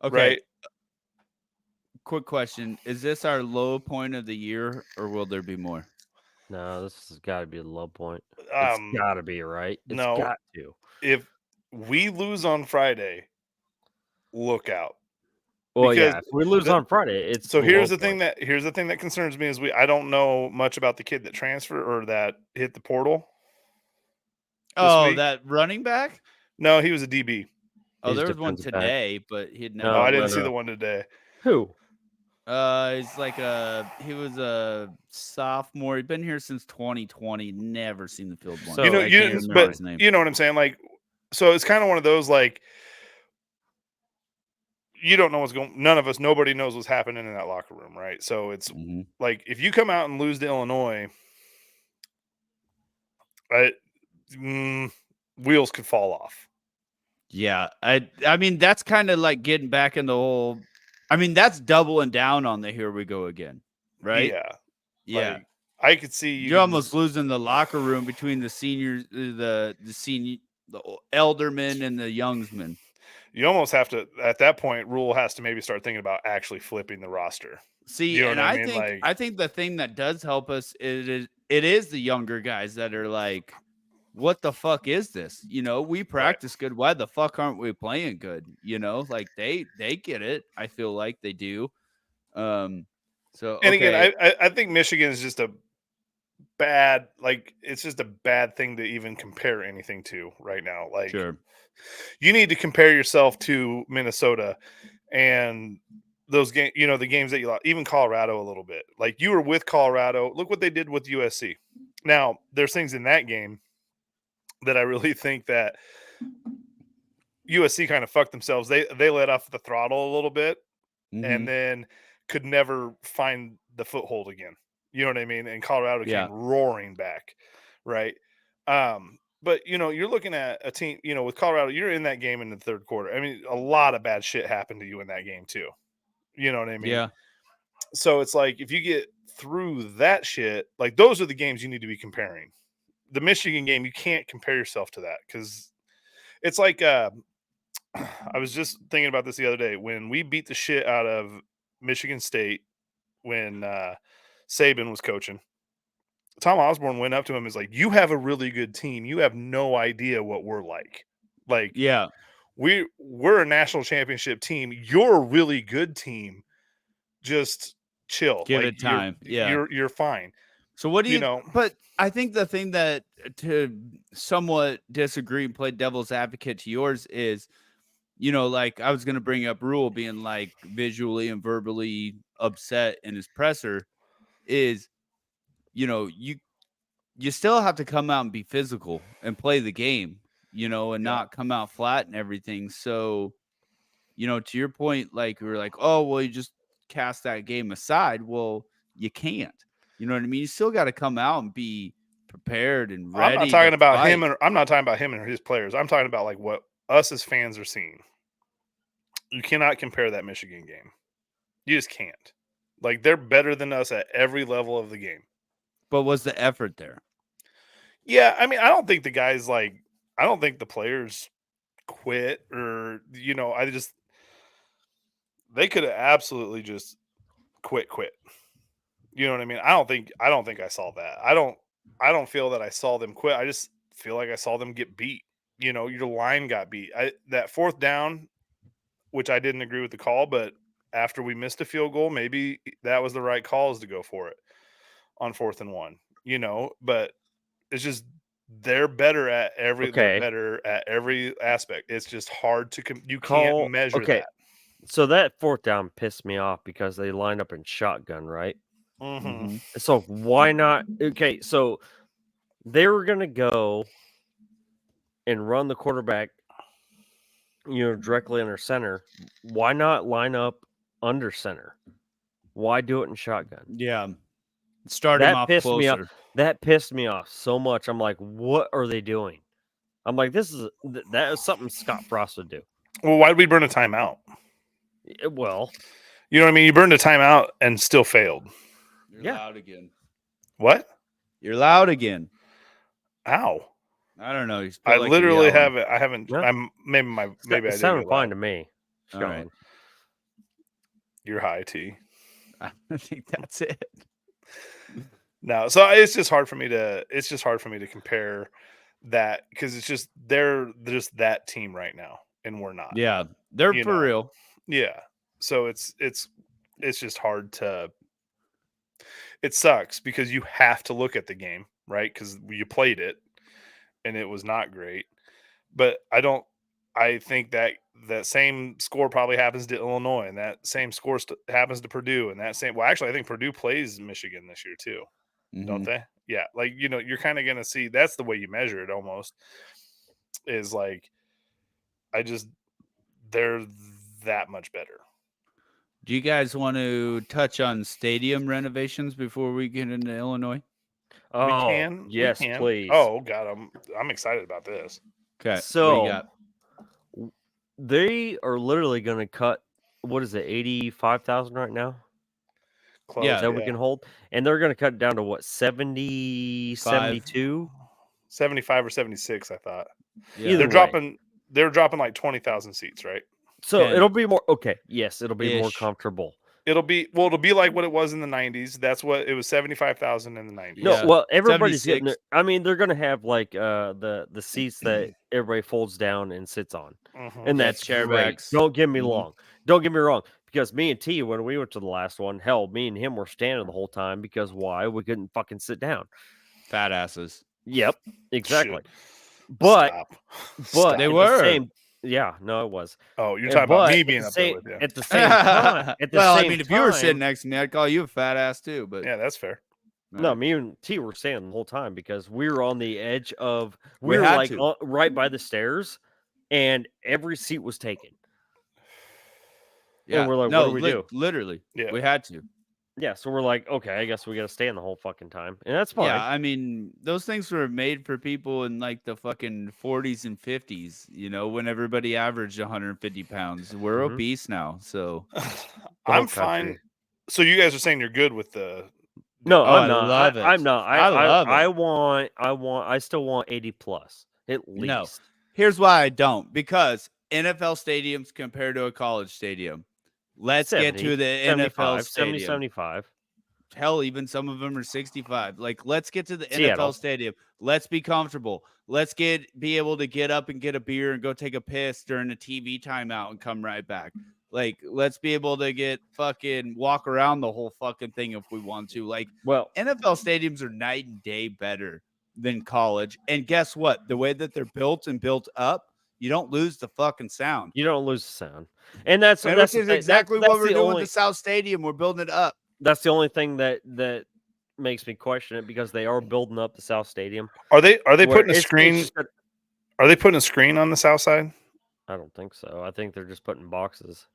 Okay. right? Quick question. Is this our low point of the year or will there be more? no, this has got to be the low point. Um, It's got to be, right? It's no. got to. If we lose on Friday, look out. Well, because yeah. If we lose on Friday, it's So the here's low the thing point. that concerns me is I don't know much about the kid that transferred or that hit the portal. Oh, week? that running back? No, he was a DB. Oh, He's there was one defensive back. today, but he'd never. No, I didn't no, see no. the one today. Who? He's like he was a sophomore. He'd been here since 2020. Never seen the field once. So, You know, I can't you remember but his name. you know what I'm saying. Like So it's kind of one of those like you don't know what's going. Nobody knows what's happening in that locker room, right? So it's Mhm. like if you come out and lose to Illinois, I, wheels could fall off. Yeah, I mean that's kind of like getting back in the whole. I mean that's doubling down on the here we go again, right? Yeah, Yeah, like I could see you you're could almost just losing the locker room between the seniors, the senior, eldermen and the youngsmen. you almost have to at that point. Rule has to maybe start thinking about actually flipping the roster. See, You know and what I mean? Like, I think the thing that does help us it is the younger guys that are like, what the fuck is this? You know, we practice good. Why the fuck aren't we playing good? You know, like they get it. I feel like they do. So and again, okay, I think Michigan is just a bad like it's just a bad thing to even compare anything to right now. Like sure. you need to compare yourself to Minnesota and those games, the games that you lost, even Colorado a little bit. Like you were with Colorado. Look what they did with USC. Now, there's things in that game that I really think that USC kind of fucked themselves. They let off the throttle a little bit and Mhm. then could never find the foothold again. You know what I mean? And Colorado Yeah. came roaring back, right? But you're looking at a team, with Colorado, you're in that game in the third quarter. I mean, a lot of bad shit happened to you in that game too. You know what I mean? Yeah. So it's like if you get through that shit, like those are the games you need to be comparing. The Michigan game, you can't compare yourself to that because it's like I was just thinking about this the other day when we beat the shit out of Michigan State when Saban was coaching. Tom Osborne went up to him and was like, "You have a really good team. You have no idea what we're like. Like Yeah. we're a national championship team. You're a really good team. Just chill. Give Like it time. Yeah. you're fine." So what do You you know, but I think the thing that to somewhat disagree and play devil's advocate to yours is, like I was going to bring up Rule being like visually and verbally upset in his presser is, you still have to come out and be physical and play the game, and yeah. not come out flat and everything. So, to your point, like we were like, oh, well, you just cast that game aside. Well, you can't. You know what I mean? You still got to come out and be prepared and I'm not ready to talking about him, fight. and I'm not talking about him and his players. I'm talking about like what us as fans are seeing. You cannot compare that Michigan game. You just can't. Like they're better than us at every level of the game. But was the effort there? Yeah, I mean, I don't think the guys like. I don't think the players quit or I just they could have absolutely just quit. You know what I mean? I don't think I saw that. I don't feel that I saw them quit. I just feel like I saw them get beat. Your line got beat. That fourth down, which I didn't agree with the call, but after we missed a field goal, maybe that was the right call is to go for it on 4th and 1. But it's just they're Okay. better at every aspect. It's just hard to you can't Call measure okay. that. So that fourth down pissed me off because they lined up in shotgun, right? Mhm. Mm-hmm. So why not? Okay, so they were gonna go and run the quarterback, directly under center. Why not line up under center? Why do it in shotgun? Yeah. Start him That off pissed me off. closer. That pissed me off so much. I'm like, what are they doing? I'm like, that is something Scott Frost would do. Well, why did we burn a timeout? Well, You know what I mean? You burned a timeout and still failed. You're Yeah. loud again. What? You're loud again. Ow. I don't know. You I feel like you're literally yelling. haven't. I haven't. No. I'm maybe it I did sounded get fine loud. to me. All right. Sean. You're high T. I think that's it. No, so it's just hard for me to compare that because it's just they're just that team right now and we're not. Yeah. They're You for know. real. Yeah. So it's just hard to. It sucks because you have to look at the game, right? Because you played it and it was not great. But I think that same score probably happens to Illinois, and that same score happens to Purdue, and that same. Well, actually, I think Purdue plays Michigan this year too, don't Mhm. they? Yeah, like you're kind of gonna see. That's the way you measure it. Almost is like they're that much better. Do you guys want to touch on stadium renovations before we get into Illinois? Oh, We yes, can. please. Oh God, I'm excited about this. Okay. What do So you got? they are literally going to cut, what is it, 85,000 right now? Close, Yeah. That we can hold, and they're going to cut it down to what, 70, 72? 75 or 76, I thought. Yeah. Either They're dropping like 20,000 seats, right? So 10. it'll be more okay. Yes, it'll be more Ish. comfortable. It'll be like what it was in the 90s. That's what it was, 75,000 in the 90s. No, Yeah. well, everybody's getting 76. I mean, they're going to have like the seats that everybody folds down and sits on. Mhm. And Yeah, that's chair great. backs. Don't get me Mhm. Don't get me wrong. Because me and T, when we went to the last one, hell, me and him were standing the whole time because why? We couldn't fucking sit down. Fat asses. Yep, exactly. Shoot. But Stop. but They at the were. same, yeah, no, it was. Oh, you're And- talking about but me at being the up there same- with you. At the same time, Well, I same mean, if you were sitting time- next to me, I'd call you a fat ass too. But Yeah, that's fair. No, me and T were standing the whole time because we were on the edge of we We were had like to. right by the stairs, and every seat was taken. yeah, we're like, no, what do we do? Literally, Yeah. we had to. Yeah, so we're like, okay, I guess we got to stand the whole fucking time, and that's fine. Yeah, I mean, those things were made for people in like the fucking 40s and 50s. You know, when everybody averaged 150 pounds. We're Mhm. obese now, so I'm whole fine. country. So you guys are saying you're good with the No, Oh, I I'm not. love it. I'm not. I love it. I still want 80 plus at least. No. Here's why I don't, because NFL stadiums compared to a college stadium. Let's get to the NFL 70, stadium. 75. Hell, even some of them are 65. Like, let's get to the Seattle. NFL stadium. Let's be comfortable. Let's be able to get up and get a beer and go take a piss during a TV timeout and come right back. Like, let's be able to get fucking walk around the whole fucking thing if we want to. Like, Well, NFL stadiums are night and day better than college. And guess what? The way that they're built and built up, you don't lose the fucking sound. you don't lose the sound, and that's And that's which is the thing. exactly That's what we're the doing only, with the South Stadium. We're building it up. That's the only thing that makes me question it because they are building up the South Stadium. Are they where putting a it's screen? just that- Are they putting a screen on the south side? I don't think so. I think they're just putting boxes.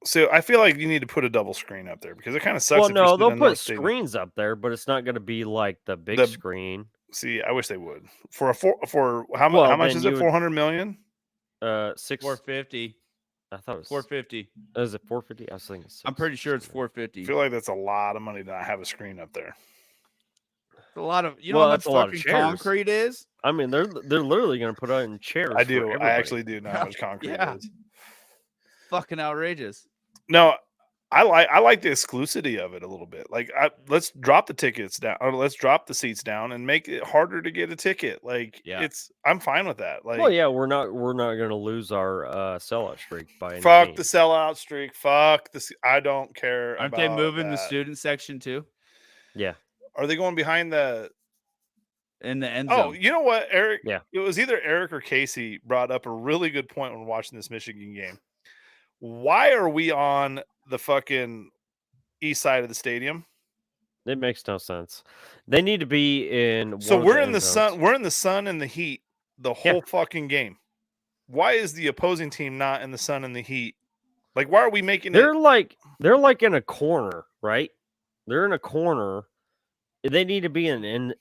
So I feel like you need to put a double screen up there because it kind of sucks. Well, if you're no, sitting they'll in put North Stadium. screens up there, but it's not going to be like the big The- screen. See, I wish they would for how Well, much then is you it? would- 400 million. 6. 450. I thought it was 450. Is it 450? I was thinking. I'm pretty sure it's I 450. feel like that's a lot of money to not have a screen up there. It's a lot of, you know Well, how much that's a lot of fucking chairs. concrete is? I mean, they're literally going to put it in chairs. I for do. I everybody. actually do know how much concrete Yeah. is. Fucking outrageous. No, I like the exclusivity of it a little bit. Like, let's drop the tickets down, or let's drop the seats down, and make it harder to get a ticket. Like, Yeah. I'm fine with that. Like, Well, yeah, we're not going to lose our sellout streak by any fuck means. the sellout streak. Fuck the. I don't care. Aren't they about moving the that. student section too? Yeah. Are they going behind the? In the end Oh, zone. you know what, Eric? Yeah. It was either Eric or Casey brought up a really good point when watching this Michigan game. Why are we on the fucking east side of the stadium? It makes no sense. They need to be in. So one of we're the in end the zones. sun. We're in the sun and the heat the whole fucking game. Why is the opposing team not in the sun and the heat? Like, why are we making They're it? like in a corner, right? They're in a corner. They need to be in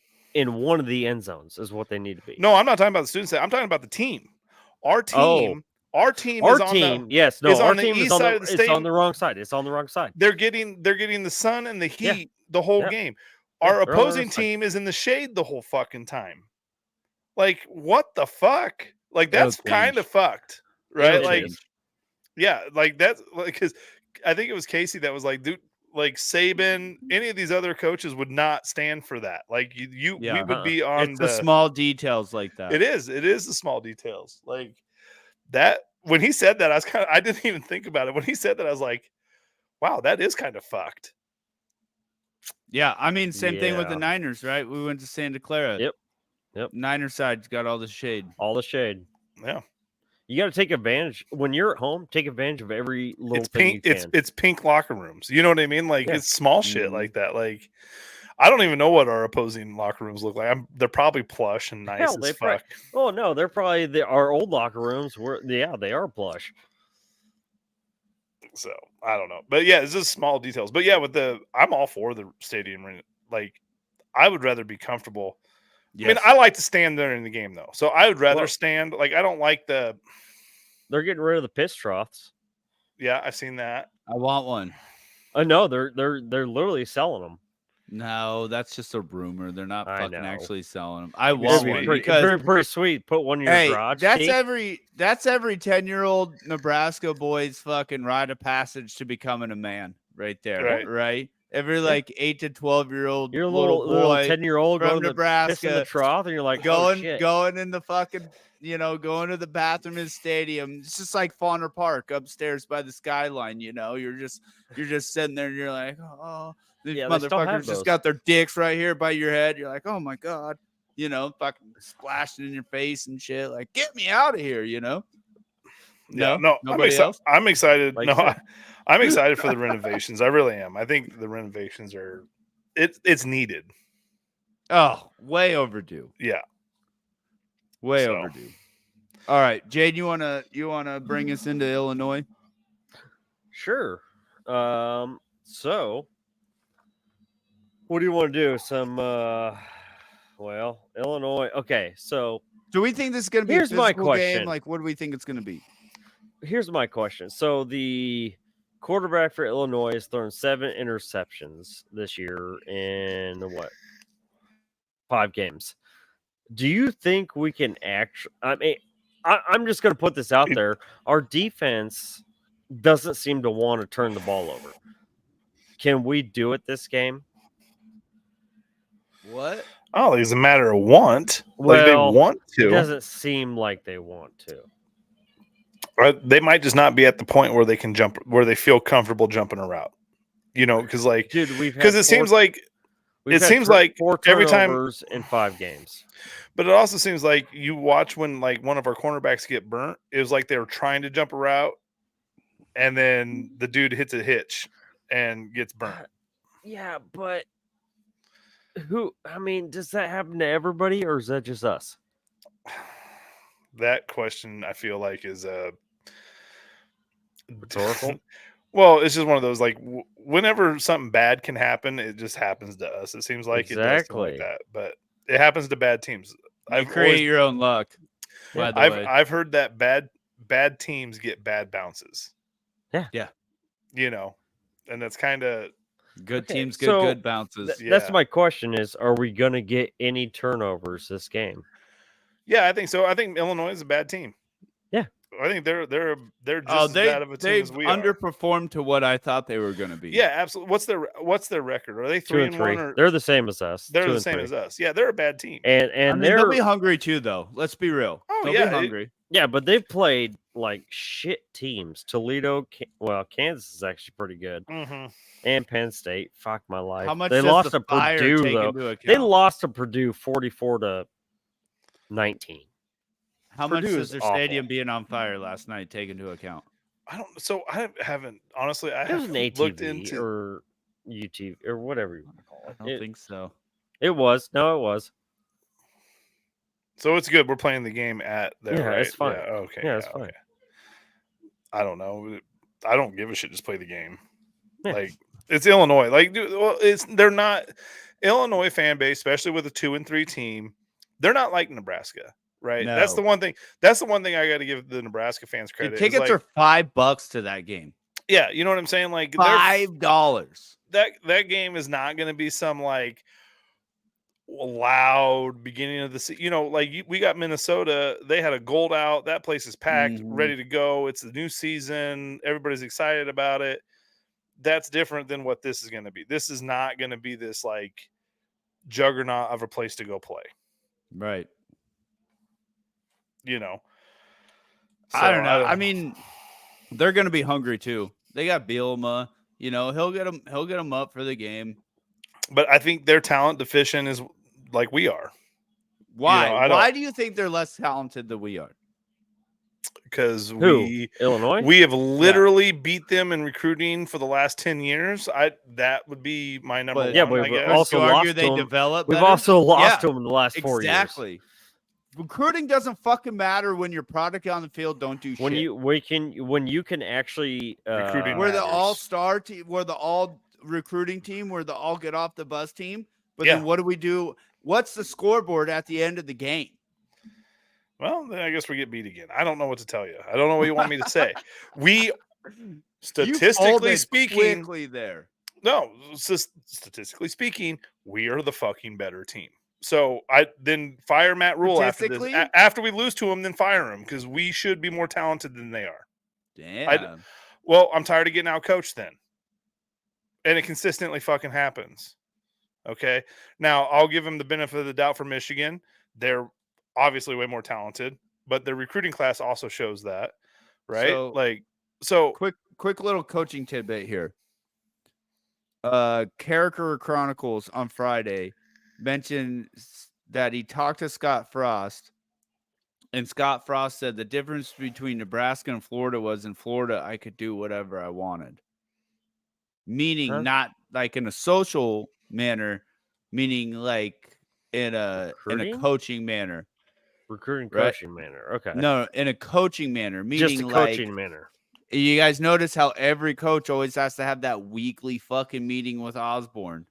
one of the end zones. Is what they need to be. No, I'm not talking about the student side. I'm talking about the team. Our team. Oh. Our team Our is on team, the. yes, no, is our on the team east is on side the, of the it's on stadium. the wrong side. It's on the wrong side. They're getting the sun and the Yeah. heat the whole Yeah. game. Yeah, Our they're on the opposing other side. team is in the shade the whole fucking time. Like, what the fuck? Like, That'll that's kind of change. fucked, right? It'll Like, change. yeah, like that's like, because I think it was Casey that was like, dude, like Saban, any of these other coaches would not stand for that. Like, we Yeah, would be on It's the small details like that. It is the small details like that. When he said that, I didn't even think about it. When he said that, I was like, wow, that is kind of fucked. Yeah, I mean, same thing with the Yeah. Niners, right? We went to Santa Clara. Yep. Niner side's got all the shade. All the shade. Yeah, You got to take advantage when you're at home. Take advantage of every little it's thing pink. you can. It's pink locker rooms. You know what I mean? Like, Yeah. it's small shit Mhm. like that. Like, I don't even know what our opposing locker rooms look like. They're probably plush and nice Hell, as they fuck. oh no, they're probably our old locker rooms were they are plush. So I don't know, but yeah, it's just small details. But yeah, I'm all for the stadium. Like, I would rather be comfortable. Yes. I mean, I like to stand there in the game though, so I would rather Well- stand. Like, I don't like the. They're getting rid of the piss troughs. Yeah, I've seen that. I want one. No, they're literally selling them. No, that's just a rumor. They're not I fucking know. actually selling them. I It'd be want sweet. one Pretty, because pretty sweet. Put one in your hey, garage. that's Keith. every 10-year-old Nebraska boy's fucking rite of passage to becoming a man, right there, right? Every like 8 to 12-year-old You're a little little boy 10-year-old from going to piss in the Nebraska trough, and you're like, oh, going shit. going in the fucking going to the bathroom in the stadium. It's just like Fauner Park upstairs by the skyline. You're just sitting there and you're like, oh, these Yeah, they still have motherfuckers just those. got their dicks right here by your head. You're like, oh my god, fucking splashing in your face and shit. Like, get me out of here, Yeah, No, no, nobody else. I'm excited. Like No, I said. I'm excited for the renovations. I really am. I think the renovations are it's needed. Oh, way overdue. Yeah. Way So. overdue. All right, Jade, you wanna bring us into Illinois? Sure. So what do you want to do? Some Illinois. Okay, so Do we think this is going to be Here's a my physical game? question. Like, what do we think it's going to be? here's my question. So the quarterback for Illinois has thrown 7 interceptions this year in 5 games. Do you think we can actually? I mean, I'm just going to put this out there. Our defense doesn't seem to want to turn the ball over. Can we do it this game? What? Oh, it's a matter of want. Like, they Well, want It to. doesn't seem like they want to. They might just not be at the point where they can jump, where they feel comfortable jumping a route. Because like, Dude, because it seems like four every time- turnovers in 5 games. But it also seems like you watch when like one of our cornerbacks get burnt. It was like they were trying to jump a route, and then the dude hits a hitch and gets burnt. Yeah, but does that happen to everybody, or is that just us? That question I feel like is Rhetorical? Well, it's just one of those like whenever something bad can happen, it just happens to us. It seems like it does something like Exactly. that, but it happens to bad teams. You create your own luck. Yeah. By the way. I've heard that bad teams get bad bounces. Yeah. And that's kind of Good Okay, teams, so good bounces. That's Yeah. my question: is are we gonna get any turnovers this game? I think so. I think Illinois is a bad team. Yeah. I think they're just Oh, as bad of a team they've as we are. underperformed to what I thought they were going to be. Yeah, absolutely. What's their record? Are they 2 and 3-1 3. or They're the same as us. they're 2 the and same 3. as us? Yeah, they're a bad team. And I mean, they're they'll be hungry too, though. Let's be real. Oh, They'll yeah, be hungry. yeah, but they've played like shit teams. Toledo, Kansas is actually pretty good, Mm-hmm. and Penn State. Fuck my life. How much they does lost the to Fire Purdue take though. into account? They lost to Purdue 44-19. How much Purdue does is their awful. stadium being on fire last night take into account? I haven't honestly. I It was an haven't looked ATV into. or UTV or whatever you want to call I it. don't think so. It was. No, it was. So it's good. We're playing the game at there. Yeah, right? it's fine. Yeah, okay. Yeah, it's fine. I don't know. I don't give a shit. Just play the game. Yeah. Like, it's Illinois. Like, dude, well, they're not Illinois fan base, especially with a 2-3 team. They're not like Nebraska, right? That's the No. one thing. That's the one thing I got to give the Nebraska fans Dude, credit. is, tickets like, are $5 to that game. yeah, you know what I'm saying. Like, $5. that game is not going to be some like loud beginning of the season. We got Minnesota. They had a gold out. That place is packed, Mhm. ready to go. It's the new season. Everybody's excited about it. That's different than what this is going to be. This is not going to be this like juggernaut of a place to go play. Right. So, I don't know. I mean, they're going to be hungry too. They got Bielema. He'll get them up for the game. but I think their talent deficient is like we are. Why? I don't- Why do you think they're less talented than we are? because Who? Illinois? we have literally beat them in recruiting for the last 10 years. That would be my number But- one. Yeah, I but we've guess. also you argue lost they to 'em. develop We've better? also lost Yeah, to them in the last 4 years. exactly. Recruiting doesn't fucking matter when your product on the field don't do When shit. when you can actually Recruiting We're the matters. all-star team. We're the all recruiting team. We're the all get off the bus team. But Yeah. then what do we do? What's the scoreboard at the end of the game? Well, then I guess we get beat again. I don't know what to tell you. I don't know what you want me to say. We, statistically You folded speaking, quickly there. no, statistically speaking, we are the fucking better team. So I then fire Matt Rule after this. Statistically? After we lose to him, then fire him because we should be more talented than they are. Damn. Well, I'm tired of getting out coached then. And it consistently fucking happens. Okay. Now I'll give him the benefit of the doubt for Michigan. They're obviously way more talented, but their recruiting class also shows that. Right. So quick little coaching tidbit here. Character Chronicles on Friday mentioned that he talked to Scott Frost, and Scott Frost said the difference between Nebraska and Florida was in Florida I could do whatever I wanted. Meaning not like in a social manner, meaning like in a Recruiting? coaching manner. recruiting Right. coaching manner. Okay. No, in a coaching manner, meaning Just a like coaching manner. you guys notice how every coach always has to have that weekly fucking meeting with Osborne,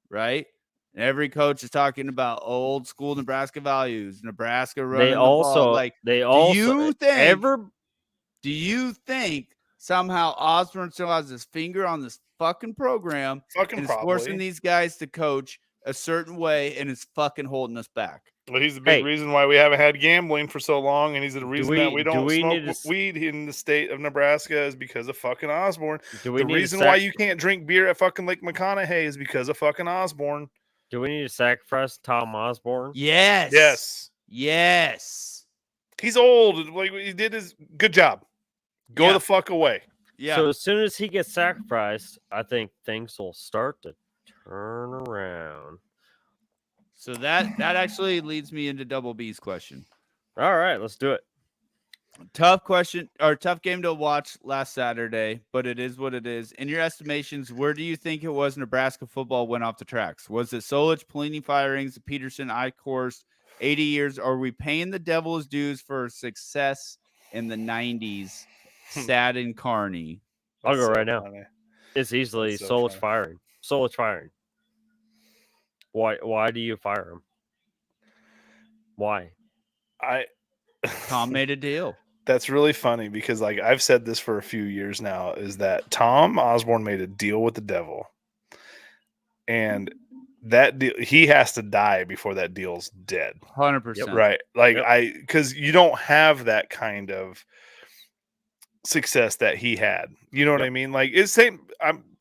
right? And every coach is talking about old school Nebraska values, Nebraska running They the ball. also Like, they also you think ever do you think somehow Osborne still has his finger on this fucking program fucking and is forcing probably. these guys to coach a certain way and is fucking holding us back? But he's the big Hey. reason why we haven't had gambling for so long, and he's the reason that we do don't we smoke need to s- weed in the state of Nebraska is because of fucking Osborne. do we The need to reason why sac- you can't drink beer at fucking Lake McConaughey is because of fucking Osborne. do we need to sacrifice Tom Osborne? Yes. Yes, Yes. he's old. Like he did his good job. Go Yeah. the fuck away. Yeah. So as soon as he gets sacrificed, I think things will start to turn around. So that actually leads me into Double B's question. All right, let's do it. Tough question or tough game to watch last Saturday, but it is what it is. In your estimations, where do you think it was Nebraska football went off the tracks? Was it Solich, Pelini firings, Peterson, Eichhorst, 80 years? Or are we paying the devil his dues for success in the 90s? Sad and Carney. I'll That's go so right now. funny. It's easily That's so Solich funny. firing. Solich firing. Why do you fire him? Why? Tom made a deal. That's really funny because like I've said this for a few years now is that Tom Osborne made a deal with the devil. And that deal, he has to die before that deal's dead. 100%. Right. Like Yep. because you don't have that kind of success that he had. You know what I mean? Like it's same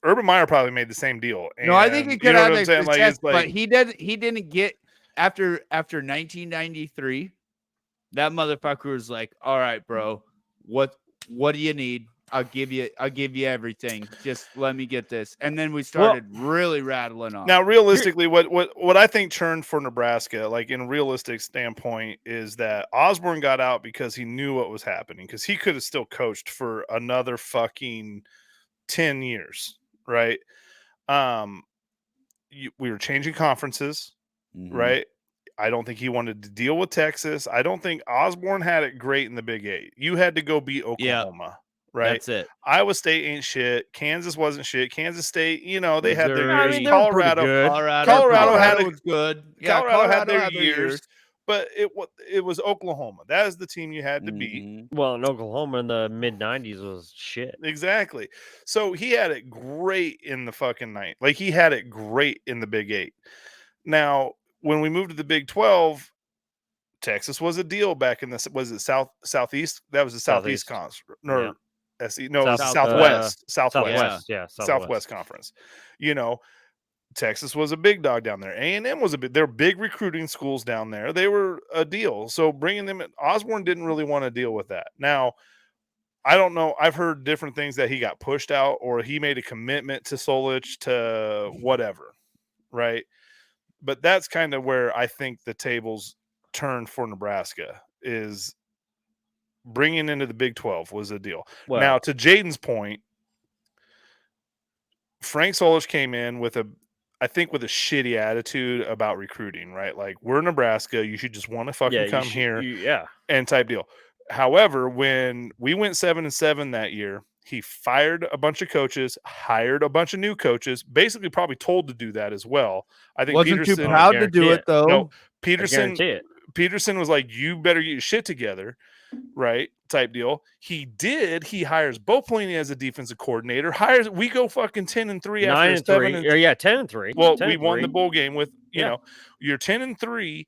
Urban Meyer probably made the same deal. No, I think and he you could know have what I'm saying? Like success, it's like but he didn't get after 1993. That motherfucker was like, "All right, bro, what do you need? I'll give you everything. Just let me get this." And then we started really rattling off. now realistically what I think turned for Nebraska, like in a realistic standpoint, is that Osborne got out because he knew what was happening, because he could have still coached for another fucking 10 years, right? We were changing conferences, Mhm. right? I don't think he wanted to deal with Texas. I don't think Osborne had it great in the Big 8. You had to go beat Oklahoma, right? That's it. Iowa State ain't shit. Kansas wasn't shit. Kansas State, they had their Missouri. I years. mean, they were pretty Colorado, good. Colorado had was good. Yeah, Colorado had their had years, but it was Oklahoma. That is the team you had to beat. Mhm. Well, in Oklahoma in the mid '90s was shit. Exactly. So he had it great in the fucking night. Like he had it great in the Big 8. Now, when we moved to the Big 12, Texas was a deal back in the southeast. That was the southeast conference. No, SE, no, it was South- southwest. Yeah, Southwest Conference. Texas was a big dog down there. A&M was they're big recruiting schools down there. They were a deal. So bringing them in, Osborne didn't really want to deal with that. Now, I don't know. I've heard different things that he got pushed out or he made a commitment to Solich to whatever, right? But that's kind of where I think the tables turned for Nebraska is bringing into the Big 12 was a deal. Well, Now, to Jaden's point, Frank Solich came in with a shitty attitude about recruiting, right? Like, we're Nebraska, you should just want to fucking come here and type deal. However, when we went 7-7 that year, he fired a bunch of coaches, hired a bunch of new coaches, basically probably told to do that as well. I think Wasn't Peterson, too proud to do it though. No, Peterson was like, you better get your shit together, right? Type deal. He did. He hires Bo Pelini as a defensive coordinator. We go fucking 10-3 after 7. 10-3. Well, 10-3. we won the bowl game with you're 10-3,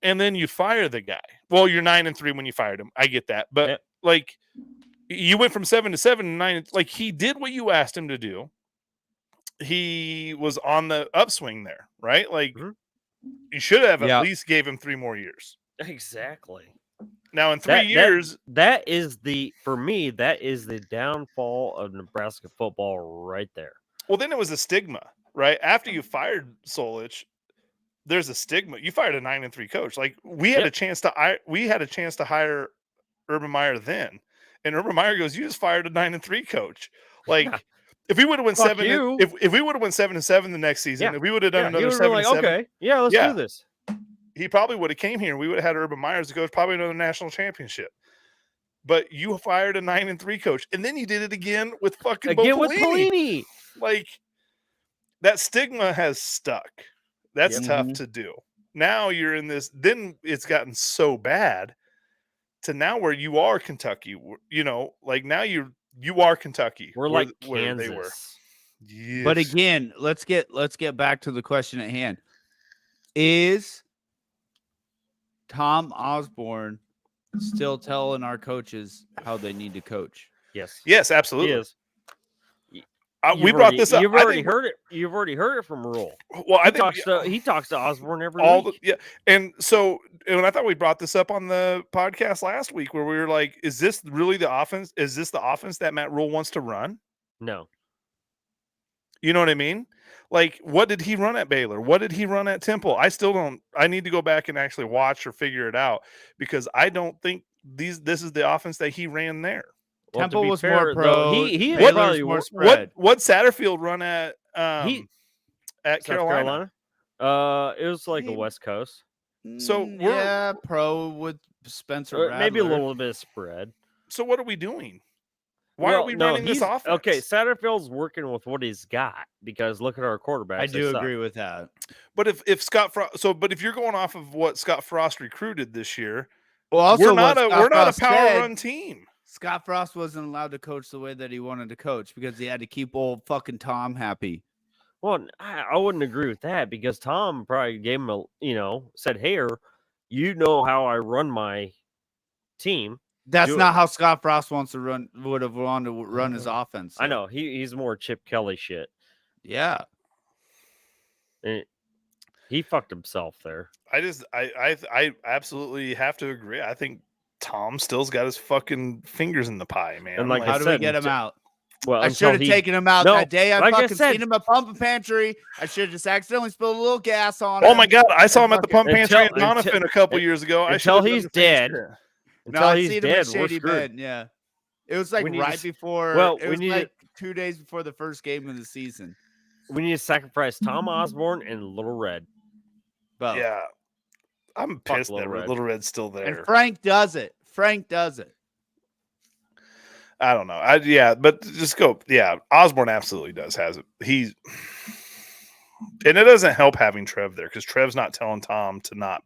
and then you fire the guy. Well, you're 9-3 when you fired him. I get that, but like, you went from 7-7 to 9. Like, he did what you asked him to do. He was on the upswing there, right? Like, you should have at least gave him 3 more years. Exactly. Now, in 3 years, that is the downfall of Nebraska football right there. Well, then it was a stigma, right? After you fired Solich, there's a stigma. You fired a 9-3 coach. Like, we had a chance to hire Urban Meyer then. And Urban Meyer goes, "You just fired a 9-3 coach." Like, if we would have went 7, if we would have went 7-7 the next season, if we would have done another 7-7, okay, let's do this. He probably would have came here, and we would have had Urban Meyer as the coach, probably another national championship. But you fired a 9-3 coach, and then you did it again with fucking Bo Pelini. Like, that stigma has stuck. That's tough to do. Now you're in this. Then it's gotten so bad to now where you are Kentucky, like now you are Kentucky. We're like where Kansas. They were. Yes. But again, let's get back to the question at hand. Is Tom Osborne still telling our coaches how they need to coach? Yes, absolutely. He is. We brought this up. You've already heard it. You've already heard it from Rule. Well, he talks to Osborne every week. And I thought we brought this up on the podcast last week, where we were like, "Is this really the offense? Is this the offense that Matt Rule wants to run?" No. You know what I mean? Like, what did he run at Baylor? What did he run at Temple? I still don't. I need to go back and actually watch or figure it out, because I don't think this is the offense that he ran there. Well, Temple was more pro. He probably more spread. What Satterfield run at Carolina? It was like a West Coast. So we're pro with Spencer Rattler. Maybe a little bit of spread. So what are we doing? Why are we running this offense? Okay, Satterfield's working with what he's got, because look at our quarterbacks. I do agree with that. But if Scott Frost, but if you're going off of what Scott Frost recruited this year, well, also we're not a power run team. Scott Frost wasn't allowed to coach the way that he wanted to coach because he had to keep old fucking Tom happy. Well, I wouldn't agree with that, because Tom probably gave him said, "Hey, you know how I run my team." That's not how Scott Frost would have wanted to run his offense. I know he's more Chip Kelly shit. Yeah, he fucked himself there. I absolutely have to agree. I think Tom still's got his fucking fingers in the pie, man. And how do we get him out? Well, I should have taken him out that day. I fucking seen him at Pump Pantry. I should have just accidentally spilled a little gas on him. Oh my god, I saw him at the Pump Pantry in Doniphan a couple years ago. Until he's dead. Until he's dead, we're screwed. Yeah, it was like right before. Well, it was like 2 days before the first game of the season. We need to sacrifice Tom Osborne and Little Red. Both. Yeah, I'm pissed that Little Red's still there. And Frank does it. I don't know. But just go. Yeah, Osborne absolutely has it. And it doesn't help having Trev there, because Trev's not telling Tom to not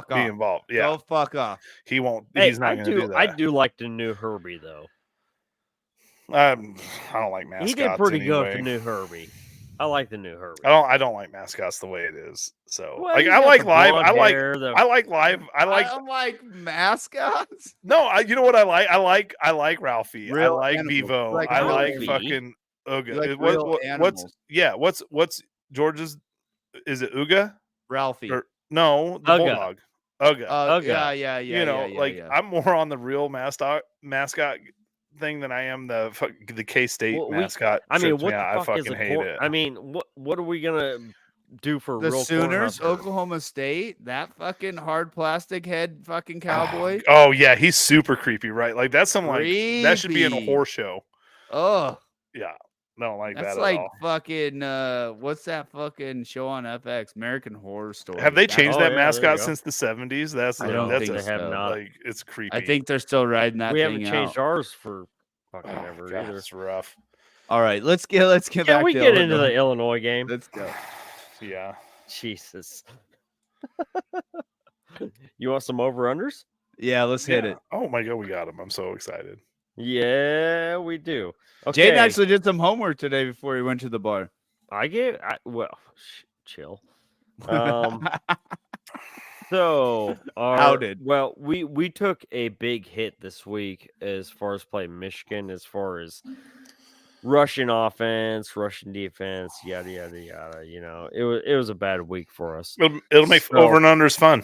be involved. Yeah, go fuck off. He won't. He's not going to do that. I do like the new Herbie though. I don't like mascots. He did pretty good with the new Herbie. I like the new Herbie. I don't like mascots the way it is. So I like live. I like live. I don't like mascots. No, you know what I like? I like Ralphie. I like animals. Bevo. Like I like Ralphie. fucking Uga. Like What's George's? Is it Uga? Ralphie. No, the bulldog. Uga. Yeah. You know, I'm more on the real mascot thing than I am the K-State mascot. I mean, what the I fuck fucking is hate it. I mean, what are we gonna due for The real Sooners, Cornhusker. Oklahoma State, that fucking hard plastic head fucking cowboy. Oh yeah, he's super creepy, right? Like that's some like that should be in a Creepy. horse show. Oh, Yeah, don't like that's that like at all. fucking what's that fucking show on FX? American Horror Story. Have they That's- changed Oh, that yeah, there you mascot go. since the 70s? That's I don't that's think a, they have so. not. like it's creepy. I think they're still riding that We thing haven't changed out. ours for fucking Oh, ever God, either. it's rough. All right, let's get Can back we to get into Illinois. the Illinois game? Let's go. Yeah. Jesus. You want some over-unders? Yeah, let's hit Yeah. it. Oh my god, we got him. I'm so excited. Yeah, we do. Okay. Jaden actually did some homework today before he went to the bar. Chill. So Outed. well, we took a big hit this week as far as playing Michigan, as far as rushing offense, rushing defense, yada yada yada. You know, it was a bad week for us. It'll make So- over and unders fun.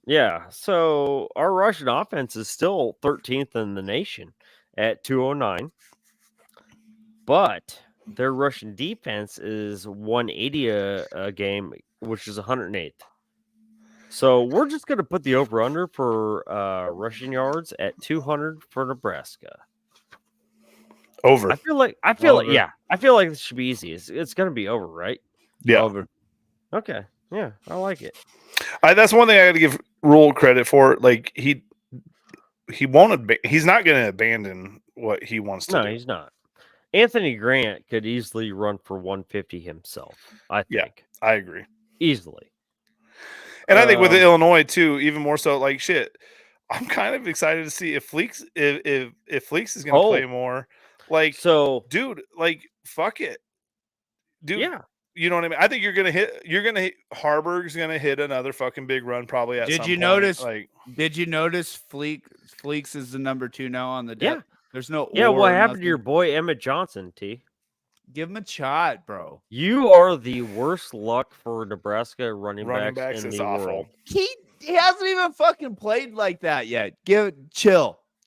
Yeah. So our rushing offense is still 13th in the nation at 209, but their rushing defense is 180 a game, which is 108th. So we're just gonna put the over under for rushing yards at 200 for Nebraska. Over. I feel like Over. yeah, I feel like this should be easy. It's gonna be over, right? Yeah. Over. Okay. Yeah, I like it. That's one thing I got to give Rule credit for. Like he won't. He's not going to abandon what he wants to No, do. he's not. Anthony Grant could easily run for 150 himself. I Yeah. think I agree. easily. And I think with Um, Illinois too, even more so. Like shit, I'm kind of excited to see if Fleeks if Fleeks is going to play more. Like, So dude, like fuck it, dude. yeah, You know what I mean? I think you're gonna hit. Harburg's gonna hit another fucking big run probably. At Did some you point. notice- Like, Did you notice Fleeks is the number 2 now on the Yeah. depth? There's no yeah. or, What happened nothing. to your boy Emmett Johnson? T. Give him a shot, bro. You are the worst luck for Nebraska running running backs backs in is the awful. world. He hasn't even fucking played like that yet.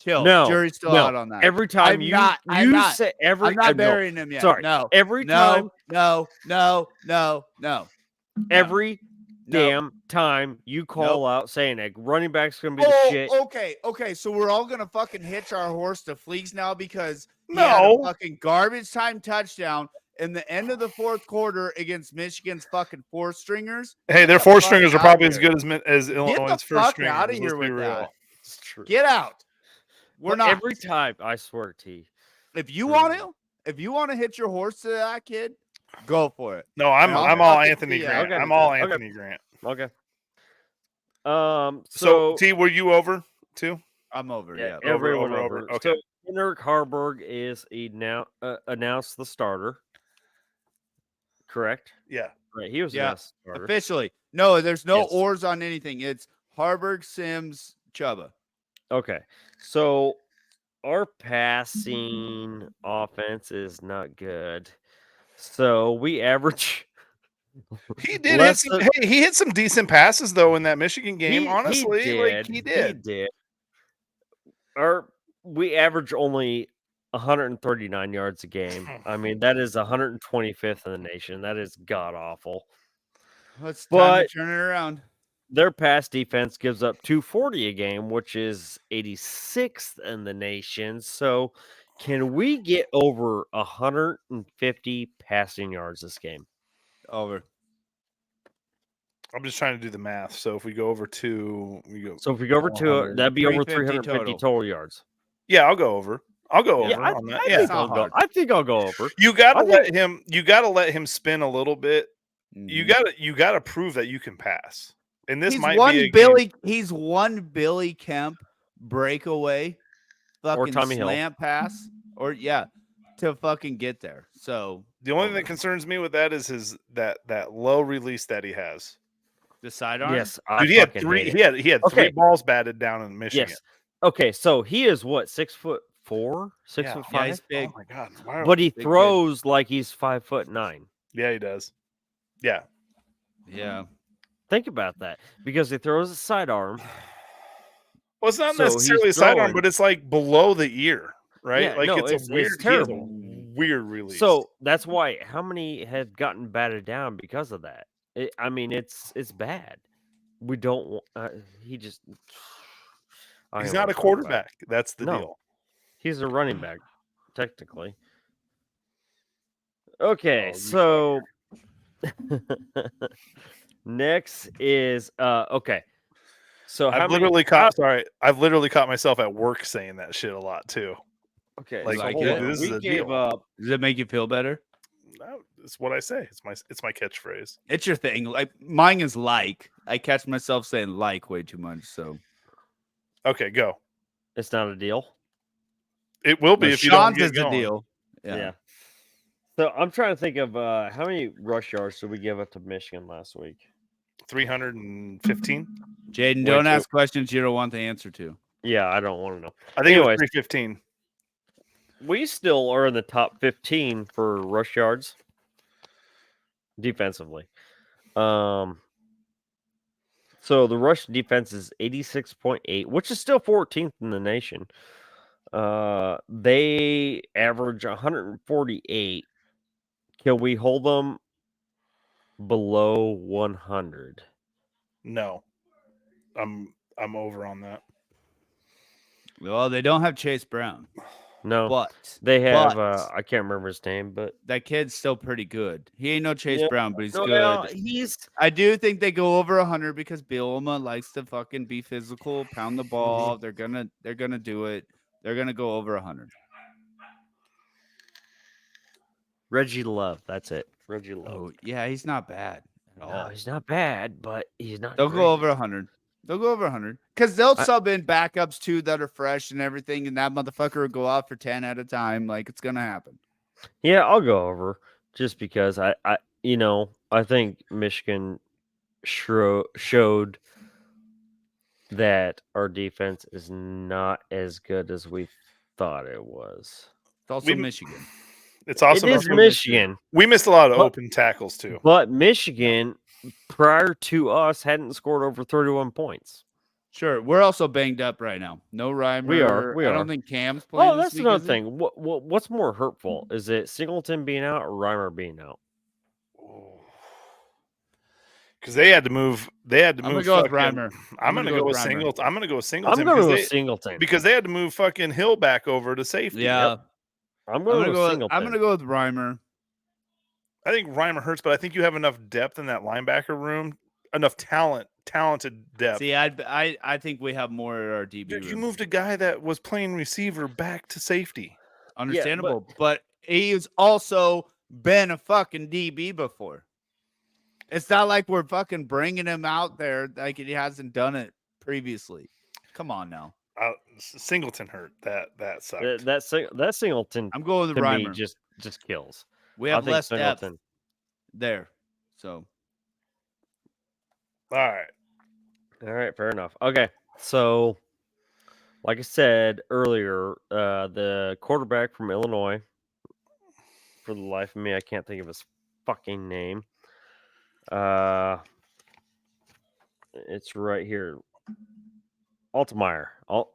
Chill. No, Jury's still no. out on that. Every time I'm you not- I'm you not. say every I'm not no, burying him yet. sorry. No. every time No. every No. damn time you call out saying a running back's gonna be the shit. Okay. So we're all gonna fucking hitch our horse to Fleeks now because he had a No. fucking garbage time touchdown in the end of the fourth quarter against Michigan's fucking four stringers. Hey, their the four fuck stringers are outta probably as here. good as Illinois' first fuck stringers. outta let's here be with real. that. It's true. Get out. We're But not. every time. I swear, T. If you want to hit your horse to that kid, go for it. No, I'm I'll all fucking Anthony see Grant. ya. Okay. I'm all Okay. Anthony Grant. Okay. So, So T, were you over too? I'm over. yeah, Yeah. everyone over. over. Okay. So Henrik Harburg is announced the starter. Correct. Yeah. Right. He was Yeah, announced the starter. Officially. No, there's no Yes. ors on anything. It's Harburg, Sims, Chuba. Okay. So our passing offense is not good. So we average. He did hit Less some, than- hey, he hit some decent passes though in that Michigan game. He Honestly, did. he did. We average only 139 yards a game. I mean, that is 125th in the nation. That is god awful. It's time But- to turn it around. Their pass defense gives up 240 a game, which is 86th in the nation. So, can we get over 150 passing yards this game? Over. I'm just trying to do the math. So if we go over two, we go. So if we go over to 100. that'd be over 350 350 total yards. Yeah, I'll go over. I'll go over Yeah, on that. I Yeah, think not I'll go. hard. I think I'll go over. you gotta I let him. You gotta let him spin a little bit. You Mhm. You gotta prove that you can pass. And this he's might one be a game- Billy. He's one Billy Kemp breakaway, fucking Tommy Hill. slant pass, or to fucking get there. So The only thing that concerns me with that is that low release that he has. the sidearm. Yes, I Dude, he had fucking three. hate it. He had Okay. 3 balls batted down in Michigan. Yes. Okay, so he is what 6'4", 6'5", Yeah, he's big. Oh my god! Why are- but he big kid. throws like he's 5'9". yeah, he does. Yeah, Yeah. Think about that because he throws a sidearm. well, it's not So necessarily a he's sidearm, throwing- but it's like below the ear, right? Yeah, like no, it's it's a weird, he has a terrible. weird release. So that's why how many have gotten batted down because of that? I mean, it's bad. We don't. He just. I He's don't not wanna a talk about it. quarterback. That's the No. deal. He's a running back, technically. Okay, Oh, you so next is okay. So how I've many? literally caught myself at work saying that shit a lot too. Okay, Like, so like hold it? on. this is We a gave deal. up. Does it make you feel better? No, it's what I say. It's my catchphrase. It's your thing. Like mine is like. I catch myself saying like way too much. So Okay, go. It's not a deal. It will be no, if you don't Sean's get is the going. deal. Yeah. Yeah. So I'm trying to think of how many rush yards did we give up to Michigan last week? 315. Jaden, Way don't too- ask questions you don't want the answer to. Yeah, I don't want to know. I think Anyways. it was 315. We still are in the top 15 for rush yards defensively. So the rush defense is 86.8, which is still 14th in the nation. They average 148. Can we hold them below 100? No, I'm over on that. Well, they don't have Chase Brown, No, but they have. but I can't remember his name, but that kid's still pretty good. He ain't no Chase Yeah, Brown, but he's no, good. he's I do think they go over 100 because Bielema likes to fucking be physical, pound the ball. They're gonna do it. They're gonna go over 100. Reggie Love. That's it, Reggie Love. Oh yeah, he's not bad at all. No, he's not bad, but he's not. They'll great. go over 100. They'll go over 100 because they'll I- sub in backups too that are fresh and everything, and that motherfucker will go out for 10 at a time. Like it's gonna happen. Yeah, I'll go over just because I think Michigan showed that our defense is not as good as we thought it was. It's also We- Michigan. It's awesome. It is Michigan, We missed a lot of But- open tackles too. but Michigan prior to us hadn't scored over 31 points. Sure, we're also banged up right now. No Reimer. We are. I don't think Cam's playing. Oh, this that's week, another is he? thing. What's more hurtful? Is it Singleton being out or Reimer being out? Because they had to move. They had to I'm move. gonna go with fucking- Reimer. I'm gonna go with Reimer. Singleton. I'm gonna go with I'm Singleton going to go with because Singleton. they had to move fucking Hill back over to safety. Yeah, I'm going to go with Singleton. I'm gonna go with Reimer. I think Reimer hurts, but I think you have enough depth in that linebacker room, enough talented depth. See, I think we have more at our DB Dude, you room. moved a guy that was playing receiver back to safety. Understandable, but he's also been a fucking DB before. It's not like we're fucking bringing him out there like he hasn't done it previously. Come on now. Singleton hurt. That sucked. That Singleton I'm going with to me Reimer. just kills. We I have think less depth Singleton. there. So All right. All right, fair enough. Okay, so like I said earlier, the quarterback from Illinois, for the life of me, I can't think of his fucking name. It's right here. Altmaier.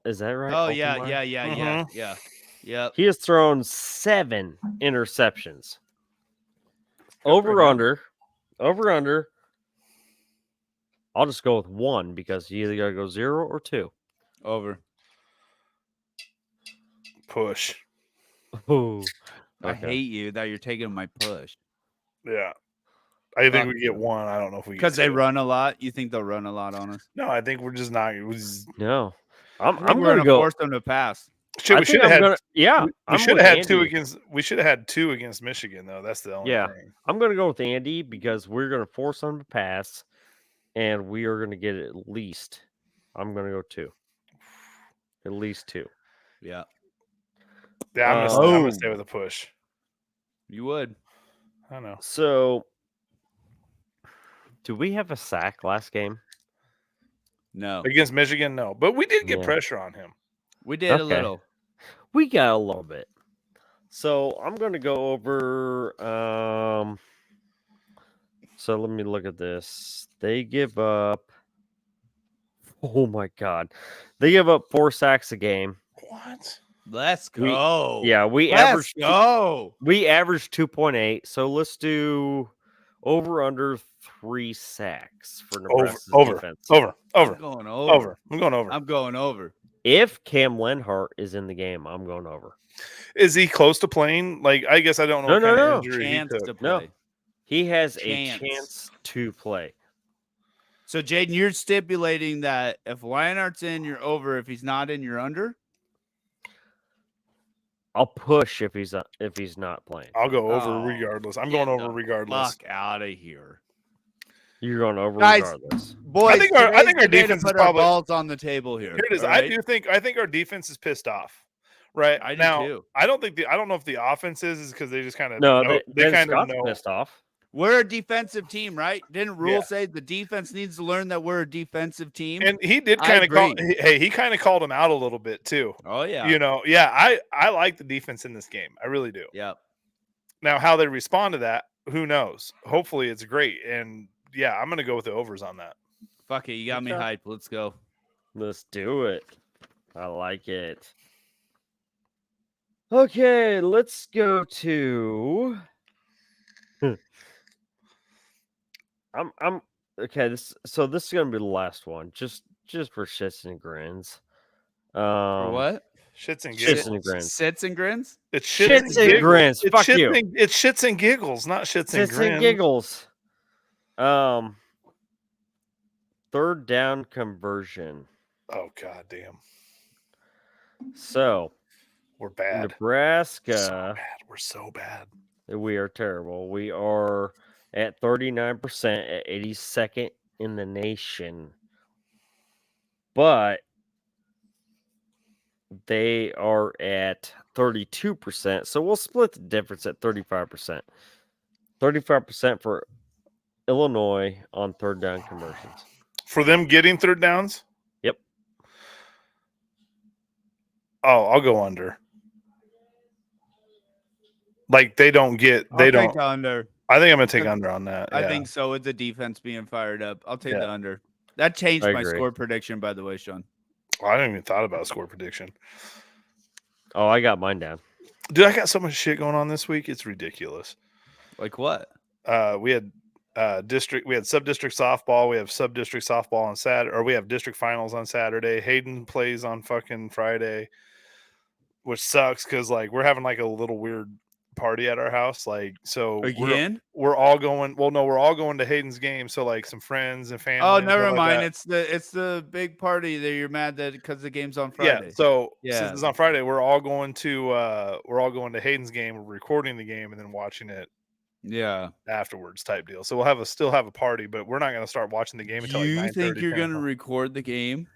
Is that right? oh yeah, Altmaier? yeah. He has thrown 7 interceptions. for Over him. under. I'll just go with 1 because you either gotta go 0 or 2. Over. Push. Ooh. I Okay. hate you that you're taking my push. Yeah. I think Fuck we you. get 1. I don't know if we get Because they 2. run a lot. You think they'll run a lot on us? No, I think we're just not. We just, No. I'm we're gonna go. force them to pass. shit, I we think should have I'm had. gonna. Yeah, We I'm should with have had 2 Andy. against. We should have had 2 against Michigan, though. That's the only Yeah. thing. I'm gonna go with Andy because we're gonna force them to pass, and we are gonna get at least. I'm gonna go 2. At least 2. Yeah, Yeah, I'm gonna Oh. stay with a push. you would. I know. So, do we have a sack last game? No, Against Michigan, no, but we did get Yeah. pressure on him. we did a Okay. little. We got a little bit. So I'm gonna go over. So let me look at this. They give up. Oh my god, they give up 4 sacks a game. What? Let's We- go. Yeah, we Let's averaged. go. We averaged 2.8. So let's do Over under 3 sacks for Over, Nebraska's over, defense. over, I'm over, going over. over. I'm going over. I'm going over. If Cam Lenhart is in the game, I'm going over. Is he close to playing? Like, I guess I don't know No, what kind no, of no. injury he Chance took. to No. play. He has Chance. a chance to play. So, Jaden, you're stipulating that if Lionheart's in, you're over. If he's not in, you're under. I'll push if he's not playing. I'll go over Oh, regardless. I'm get going over the regardless. Fuck out of here, You're going over Guys, regardless. boys. I think our today's the day to defense is put our probably- balls on the table here. Here it is. all I right? do think our defense is pissed off. Right I do now, too. I don't know if the offense is because they just kind of No, they Ben kind of Scott's know. pissed off. We're a defensive team, right? Didn't Rule Yeah. say the defense needs to learn that we're a defensive team? And he did I kind of call. agree. Hey, he kind of called him out a little bit too. Oh yeah, You know, yeah. I like the defense in this game. I really do. yeah. Now, how they respond to that, who knows? Hopefully, it's great. And yeah, I'm going to go with the overs on that. Fuck it, you got me Okay. hyped. Let's go. Let's do it. I like it. Okay, let's go to. I'm okay. This is gonna be the last one, just for shits and grins. For what? Shits and Shits giggles. and grins. Sits and grins. It's Shits and giggles. grins. It's Fuck shits you. It's shits and giggles, not shits and Shits grins. and giggles. Third down conversion. Oh god damn, So we're bad. Nebraska. So bad. We're so bad. We are terrible. We are at 39% at 82nd in the nation. But they are at 32%. So we'll split the difference at 35%. 35% for Illinois on third down conversions. For them getting third downs? Yep. Oh, I'll go under. Like they don't get I'll they take don't the under. I think I'm gonna take under on that. I yeah. think so. With the defense being fired up, I'll take Yeah. the under. That changed I my agree. score prediction, by the way, Sean. Oh, I didn't even thought about a score prediction. Oh, I got mine down. Dude, I got so much shit going on this week. It's ridiculous. Like what? We had sub-district softball. We have sub-district softball on Saturday, or we have district finals on Saturday. Hayden plays on fucking Friday, which sucks because like we're having like a little weird party at our house. Like, so Again? we're all going. Well, no, we're all going to Hayden's game. So like some friends and family. Oh, and stuff never like mind. that. It's the big party that you're mad that because the game's on Friday. Yeah. So Yeah. since it's on Friday, we're all going to Hayden's game. We're recording the game and then watching it Yeah. afterwards, type deal. So we'll still have a party, but we're not going to start watching the game until Do you like 9:30, think you're 10 gonna o'clock. record the game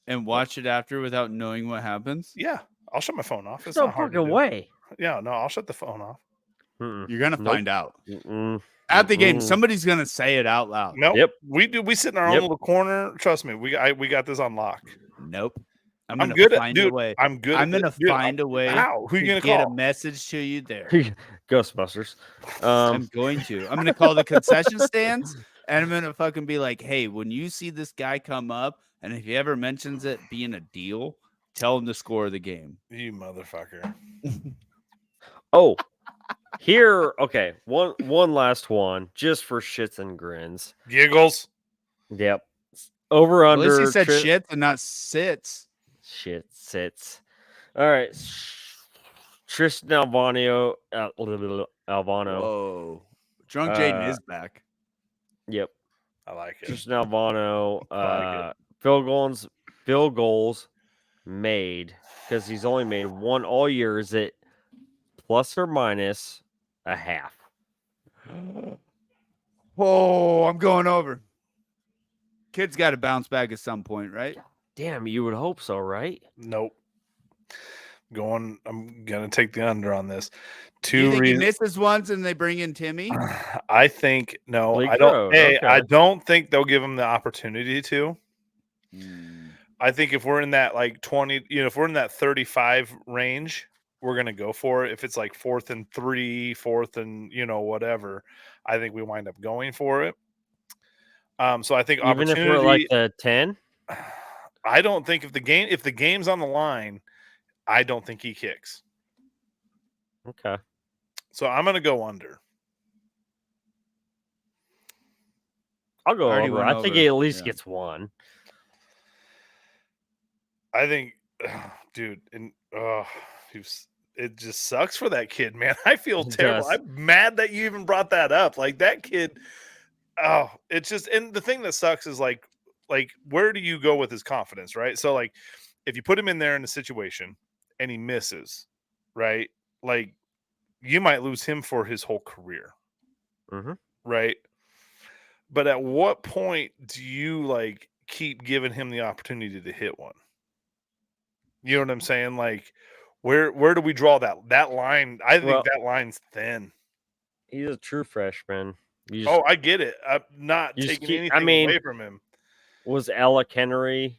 and watch it after without knowing what happens? Yeah, I'll shut my phone off. It's No not hard to fucking do. way. Yeah, no, I'll shut the phone off. Mm-mm. You're gonna Nope. find out Mm-mm. at the game. Mm-mm. Somebody's gonna say it out loud. Nope. Yep. We sit in our own Yep. little corner. Trust me, we got this on lock. Nope. I'm I'm gonna good at find a dude. way. I'm good. I'm at gonna this. Dude, find a way How? Who to you gonna get call? a message to you there. Ghostbusters. I'm going to. I'm gonna call the concession stands and I'm gonna fucking be like, hey, when you see this guy come up, and if he ever mentions it being a deal, tell him to score the game. You motherfucker. Oh, here. Okay, one last one, just for shits and grins. Giggles. Yep. Over At under. least he said tri- shit and not sits. Shit sits. All right. Tristan Albano. Albano. Whoa. Drunk Jaden Uh, is back. Yep. I like it. Tristan Albano. I like Field goals made, because he's only made one all year. Is it plus or minus a half? Oh, I'm going over. Kid's got to bounce back at some point, right? Damn, you would hope so, right? Nope. I'm gonna take the under on this. Do you Two think he reasons. misses once and they bring in Timmy? I think no. Blake I don't. Crow, Hey, I okay. don't think they'll give him the opportunity to. Hmm. I think if we're in that like 20, if we're in that 35 range, we're gonna go for it. If it's like 4th and 3, 4th and whatever, I think we wind up going for it. So I think Even if opportunity. we're like the 10? I don't think if the game's on the line, I don't think he kicks. Okay. So I'm gonna go under. I'll go already over. went I think over, he at least yeah. gets one. I think, dude, and it just sucks for that kid, man. I feel It terrible. does. I'm mad that you even brought that up. Like that kid, oh, it's just, and the thing that sucks is like where do you go with his confidence, right? So like, if you put him in there in a situation and he misses, right? Like you might lose him for his whole career, Mm-hmm. right? But at what point do you like keep giving him the opportunity to hit one? You know what I'm saying? Like, where do we draw that line? I think Well, that line's thin. he's a true freshman. You just, Oh, I get it. I'm not you just taking keep. I anything mean, away from him. was Alec Henry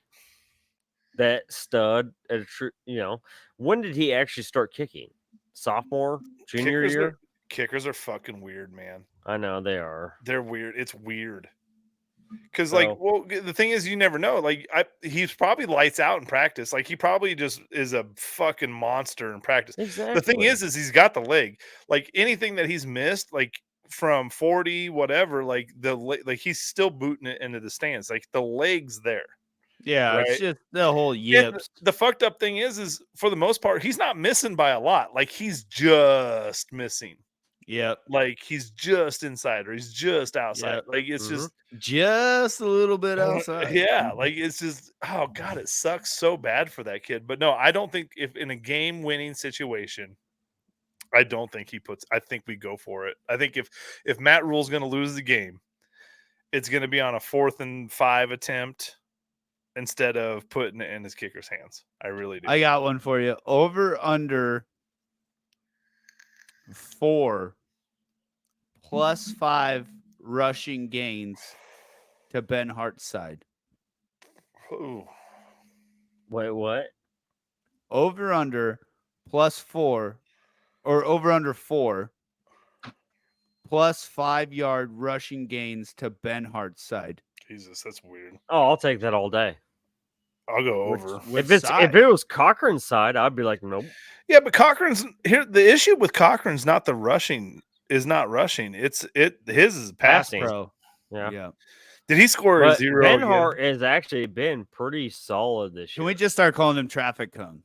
that stud at a true? When did he actually start kicking? Sophomore, junior year? Kickers are fucking weird, man. I know they are. They're weird. It's weird. Because So- the thing is, you never know. Like, he's probably lights out in practice. Like, he probably just is a fucking monster in practice. Exactly. The thing is he's got the leg. Like anything that he's missed, like from 40, whatever, like he's still booting it into the stands. Like the leg's there. Yeah, Right. it's just the whole And yips. the fucked up thing is for the most part, he's not missing by a lot. Like he's just missing. Yep. Like he's just inside or he's just outside. Yep. Like it's Just a little bit outside. yeah, like it's just, oh god, it sucks so bad for that kid. But no, I don't think if in a game winning situation, I don't think I think we go for it. I think if Matt Rule's going to lose the game, it's going to be on a 4th and 5 attempt instead of putting it in his kicker's hands. I really do. I got one for you. Over under 4 +5 rushing gains to Ben Hart's side. Ooh. Wait, what? Over under +4 or over under 4 +5 yard rushing gains to Ben Hart's side. Jesus, that's weird. Oh, I'll take that all day. I'll go over. Which If side? it was Cochran's side, I'd be like, nope. Yeah, but Cochran's here. The issue with Cochran's not the rushing. Is not rushing. His is passing. Pro. Yeah. Yeah. Did he score a But 0? Ben again? Hart has actually been pretty solid this Can year. we just start calling him traffic cone?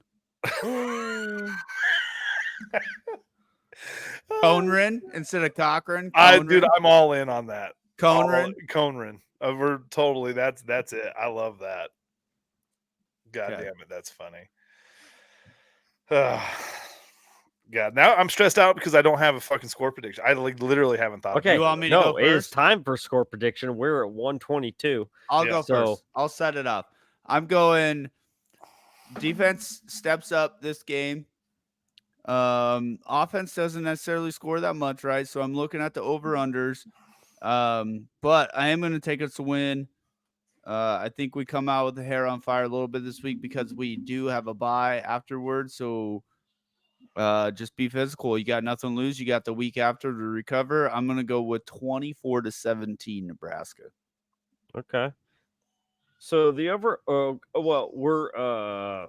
Conran instead of Cochran? Dude, I'm all in on that. Conran? Conran. We're totally. That's it. I love that. God Okay. damn it, that's funny. God, now I'm stressed out because I don't have a fucking score prediction. I literally haven't thought. Okay, You want me to no, go it is first? time for score prediction. We're at 122. I'll Yeah, go so- first. I'll set it up. I'm going defense steps up this game. Offense doesn't necessarily score that much, right? So I'm looking at the over-unders. But I am going to take us to win. I think we come out with the hair on fire a little bit this week because we do have a bye afterwards. So just be physical. You got nothing to lose. You got the week after to recover. I'm going to go with 24-17 Nebraska. Okay. So the over well, we're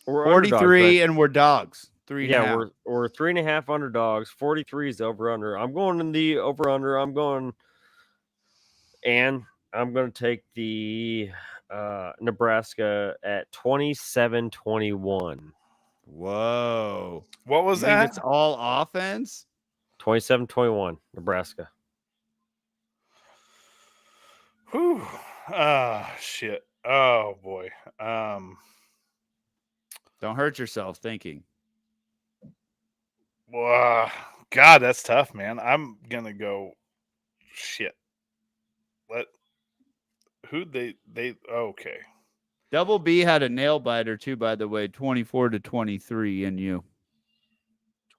43 and we're dogs. 3.5. yeah, we're 3.5 underdogs. 43 is over under. I'm going in the over under. I'm going to take the Nebraska at 27-21. Whoa. What was You think that? it's all offense? 27-21 Nebraska. Whew. Shit. Oh boy. Don't hurt yourself thinking. Wow. God, that's tough, man. I'm gonna go. Shit. They okay. Double B had a nail biter too, by the way, 24-23 in you.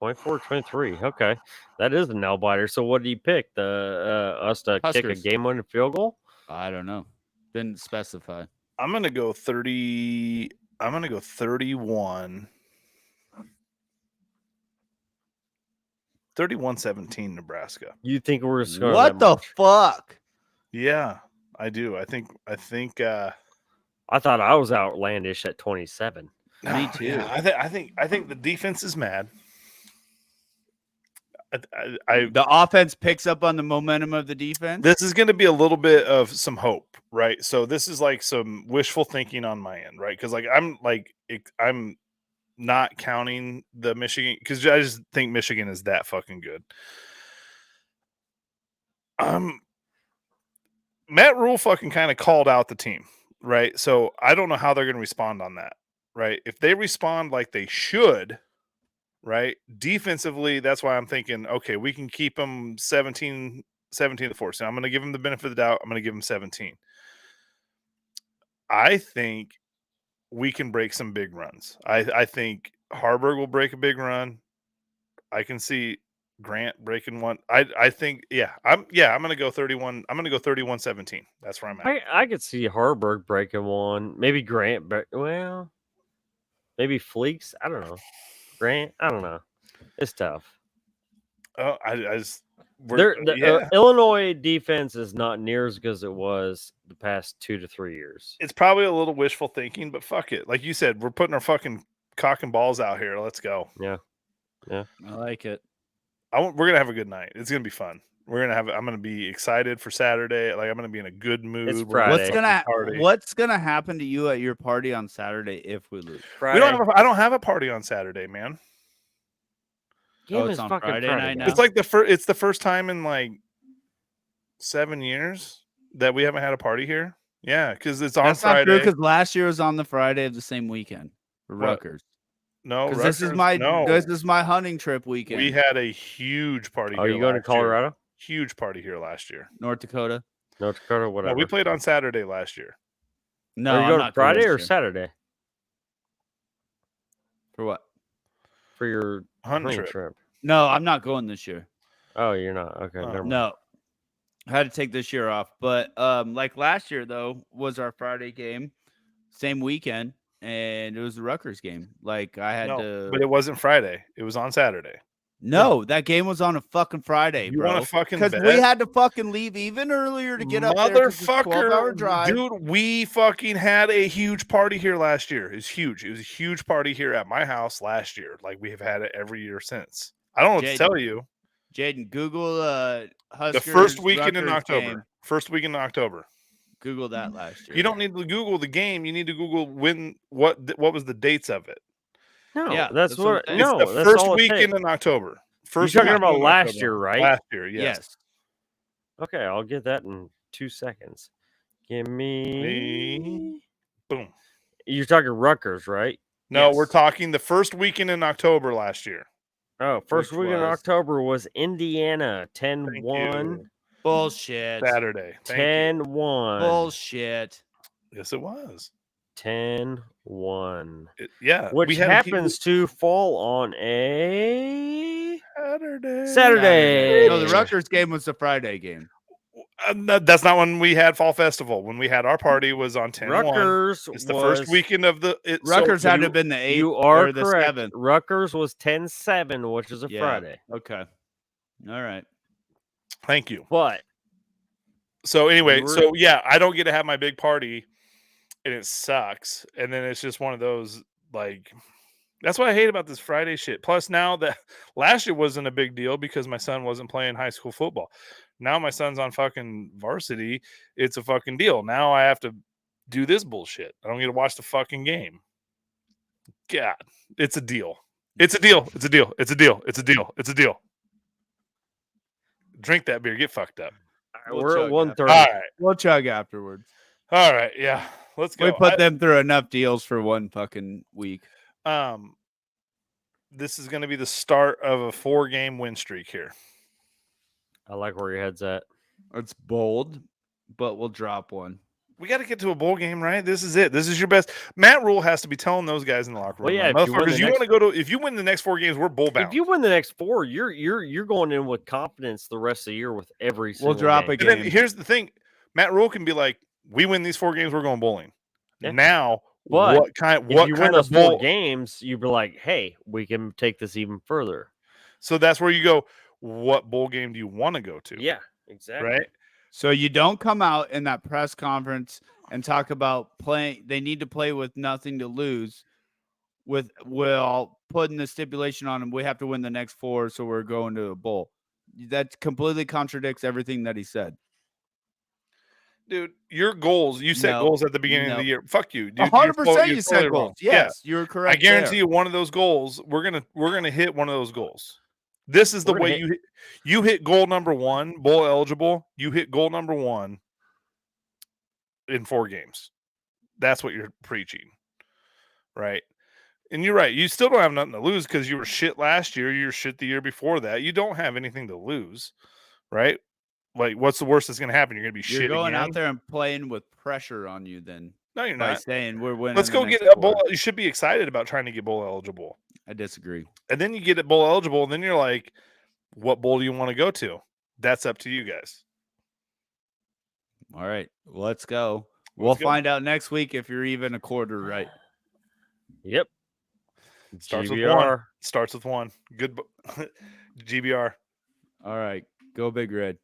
24-23. Okay. That is a nail biter. So what did he pick? The us to kick a Huskers. game-winning field goal? I don't know. Didn't specify. I'm gonna go 30. I'm gonna go 31. 31-17 Nebraska. You think we're scoring What that the much? fuck? Yeah, I do. I think I thought I was outlandish at 27. Me too. Yeah, I think the defense is mad. The offense picks up on the momentum of the defense. This is going to be a little bit of some hope, right? So this is like some wishful thinking on my end, right? Because I'm not counting the Michigan because I just think Michigan is that fucking good. Matt Rule fucking kind of called out the team, right? So I don't know how they're going to respond on that, right? If they respond like they should, right? Defensively, that's why I'm thinking, okay, we can keep them 17 to 4. So I'm going to give them the benefit of the doubt. I'm going to give them 17. I think we can break some big runs. I think Harburg will break a big run. I can see Grant breaking one. I think, I'm going to go 31. I'm going to go 31-17. That's where I'm at. I could see Harburg breaking one. Maybe Grant. Maybe Fleeks. I don't know. Grant. I don't know. It's tough. Oh, Illinois defense is not near as good as it was the past 2 to 3 years. It's probably a little wishful thinking, but fuck it. Like you said, we're putting our fucking cock and balls out here. Let's go. Yeah. I like it. We're gonna have a good night. It's gonna be fun. I'm gonna be excited for Saturday. Like I'm gonna be in a good mood. It's Friday. What's gonna happen to you at your party on Saturday if we lose? Friday. I don't have a party on Saturday, man. Game it's is on fucking Friday night now? It's like it's the first time in like 7 years that we haven't had a party here. Yeah, because it's on That's Friday. not true. Because last year was on the Friday of the same weekend for What? Rutgers. No, Because this is my hunting trip weekend. We had a huge party. Are you going to Colorado? Huge party here last year. North Dakota. North Dakota, whatever. No, we played on Saturday last year. No, Are you I'm going not Friday this or year. Saturday For what? for your Hunting hunting trip. trip? No, I'm not going this year. Oh, you're not. Okay, never mind. No, I had to take this year off. But like last year though was our Friday game, same weekend, and it was the Rutgers game. Like I had to. But it wasn't Friday. It was on Saturday. No, that game was on a fucking Friday, You bro. want to fucking Because bet? we had to fucking leave even earlier to get up there. 'cause it's a 12-hour drive. Dude, we fucking had a huge party here last year. It's huge. It was a huge party here at my house last year. Like we have had it every year since. I don't know what to tell you. Jaden, Google Huskers. The first weekend in Rutgers October. game. First weekend in October. Google that last year. You don't need to Google the game. You need to Google what was the dates of it. No, Yeah, that's that's what what. I'm saying. No, It's the that's first all it weekend takes. in October. First You're talking weekend about in last October. year, right? Last year, yes. Yes. Okay, I'll get that in 2 seconds. Give me. Boom. You're talking Rutgers, right? No, Yes. we're talking the first weekend in October last year. Oh, first Which week in was? October was Indiana 10-1. you. Bullshit. Saturday. Thank you. 10-1. Bullshit. Yes, it was. 10-1. Yeah. Which we had happens to fall on a Saturday. Saturday. No, the Rutgers game was the Friday game. That's not when we had Fall Festival. When we had our party was on 10-1. Rutgers It's the was, first weekend of the Rutgers so had to have been the 8th You are or the correct. 7th. Rutgers was 10-7, which is a Yeah. Friday. Okay. All right. Thank you. But So anyway, You were- so yeah, I don't get to have my big party and it sucks. And then it's just one of those like that's what I hate about this Friday shit. Plus now that last year wasn't a big deal because my son wasn't playing high school football. Now my son's on fucking varsity. It's a fucking deal. Now I have to do this bullshit. I don't get to watch the fucking game. God, it's a deal. It's a deal. It's a deal. It's a deal. It's a deal. It's a deal. Drink that beer. Get fucked up. We'll we're at chug 1:30. All right. We'll chug afterwards. All right. Yeah. Let's go. We put them through enough deals for one fucking week. This is going to be the start of a 4-game win streak here. I like where your head's at. It's bold, but we'll drop one. We got to get to a bowl game, right? This is it. This is your best. Matt Rule has to be telling those guys in the locker room. Well, yeah, like, if you win motherfuckers, the you next- want to go to if you win the next 4 games, we're bowl bound. If you win the next 4, you're going in with confidence the rest of the year with every single drop game. a and then game. here's the thing: Matt Rule can be like, "We win these 4 games, we're going bowling." Yeah. Now, But what kind If you win of those bowl? 4 games, you'd be like, hey, we can take this even further. So that's where you go. What bowl game do you want to go to? Yeah, exactly. Right. So you don't come out in that press conference and talk about playing. They need to play with nothing to lose with well putting the stipulation on him, we have to win the next 4, so we're going to a bowl. That completely contradicts everything that he said. Dude, your goals, you set No, goals at the beginning of no. the year. Fuck you. Dude, 100% you totally said wrong. goals. Yeah. Yes, you're correct. I guarantee there. you one of those goals, we're gonna hit one of those goals. This is the We're gonna way you hit goal number 1, bowl eligible. You hit goal number 1 in 4 games. That's what you're preaching, right? And you're right. You still don't have nothing to lose because you were shit last year. You were shit the year before that. You don't have anything to lose, right? Like, what's the worst that's going to happen? You're going to be You're shit going again. out there and playing with pressure on you. Then No, you're by not. saying we're winning. Let's the go next get a 4. bowl. You should be excited about trying to get bowl eligible. I disagree. And then you get it bowl eligible, and then you're like, what bowl do you want to go to? That's up to you guys. All right, let's go. We'll find out next week if you're even a quarter right. Yep. Starts GBR. with 1. Starts with 1. Good GBR. All right, go Big Red.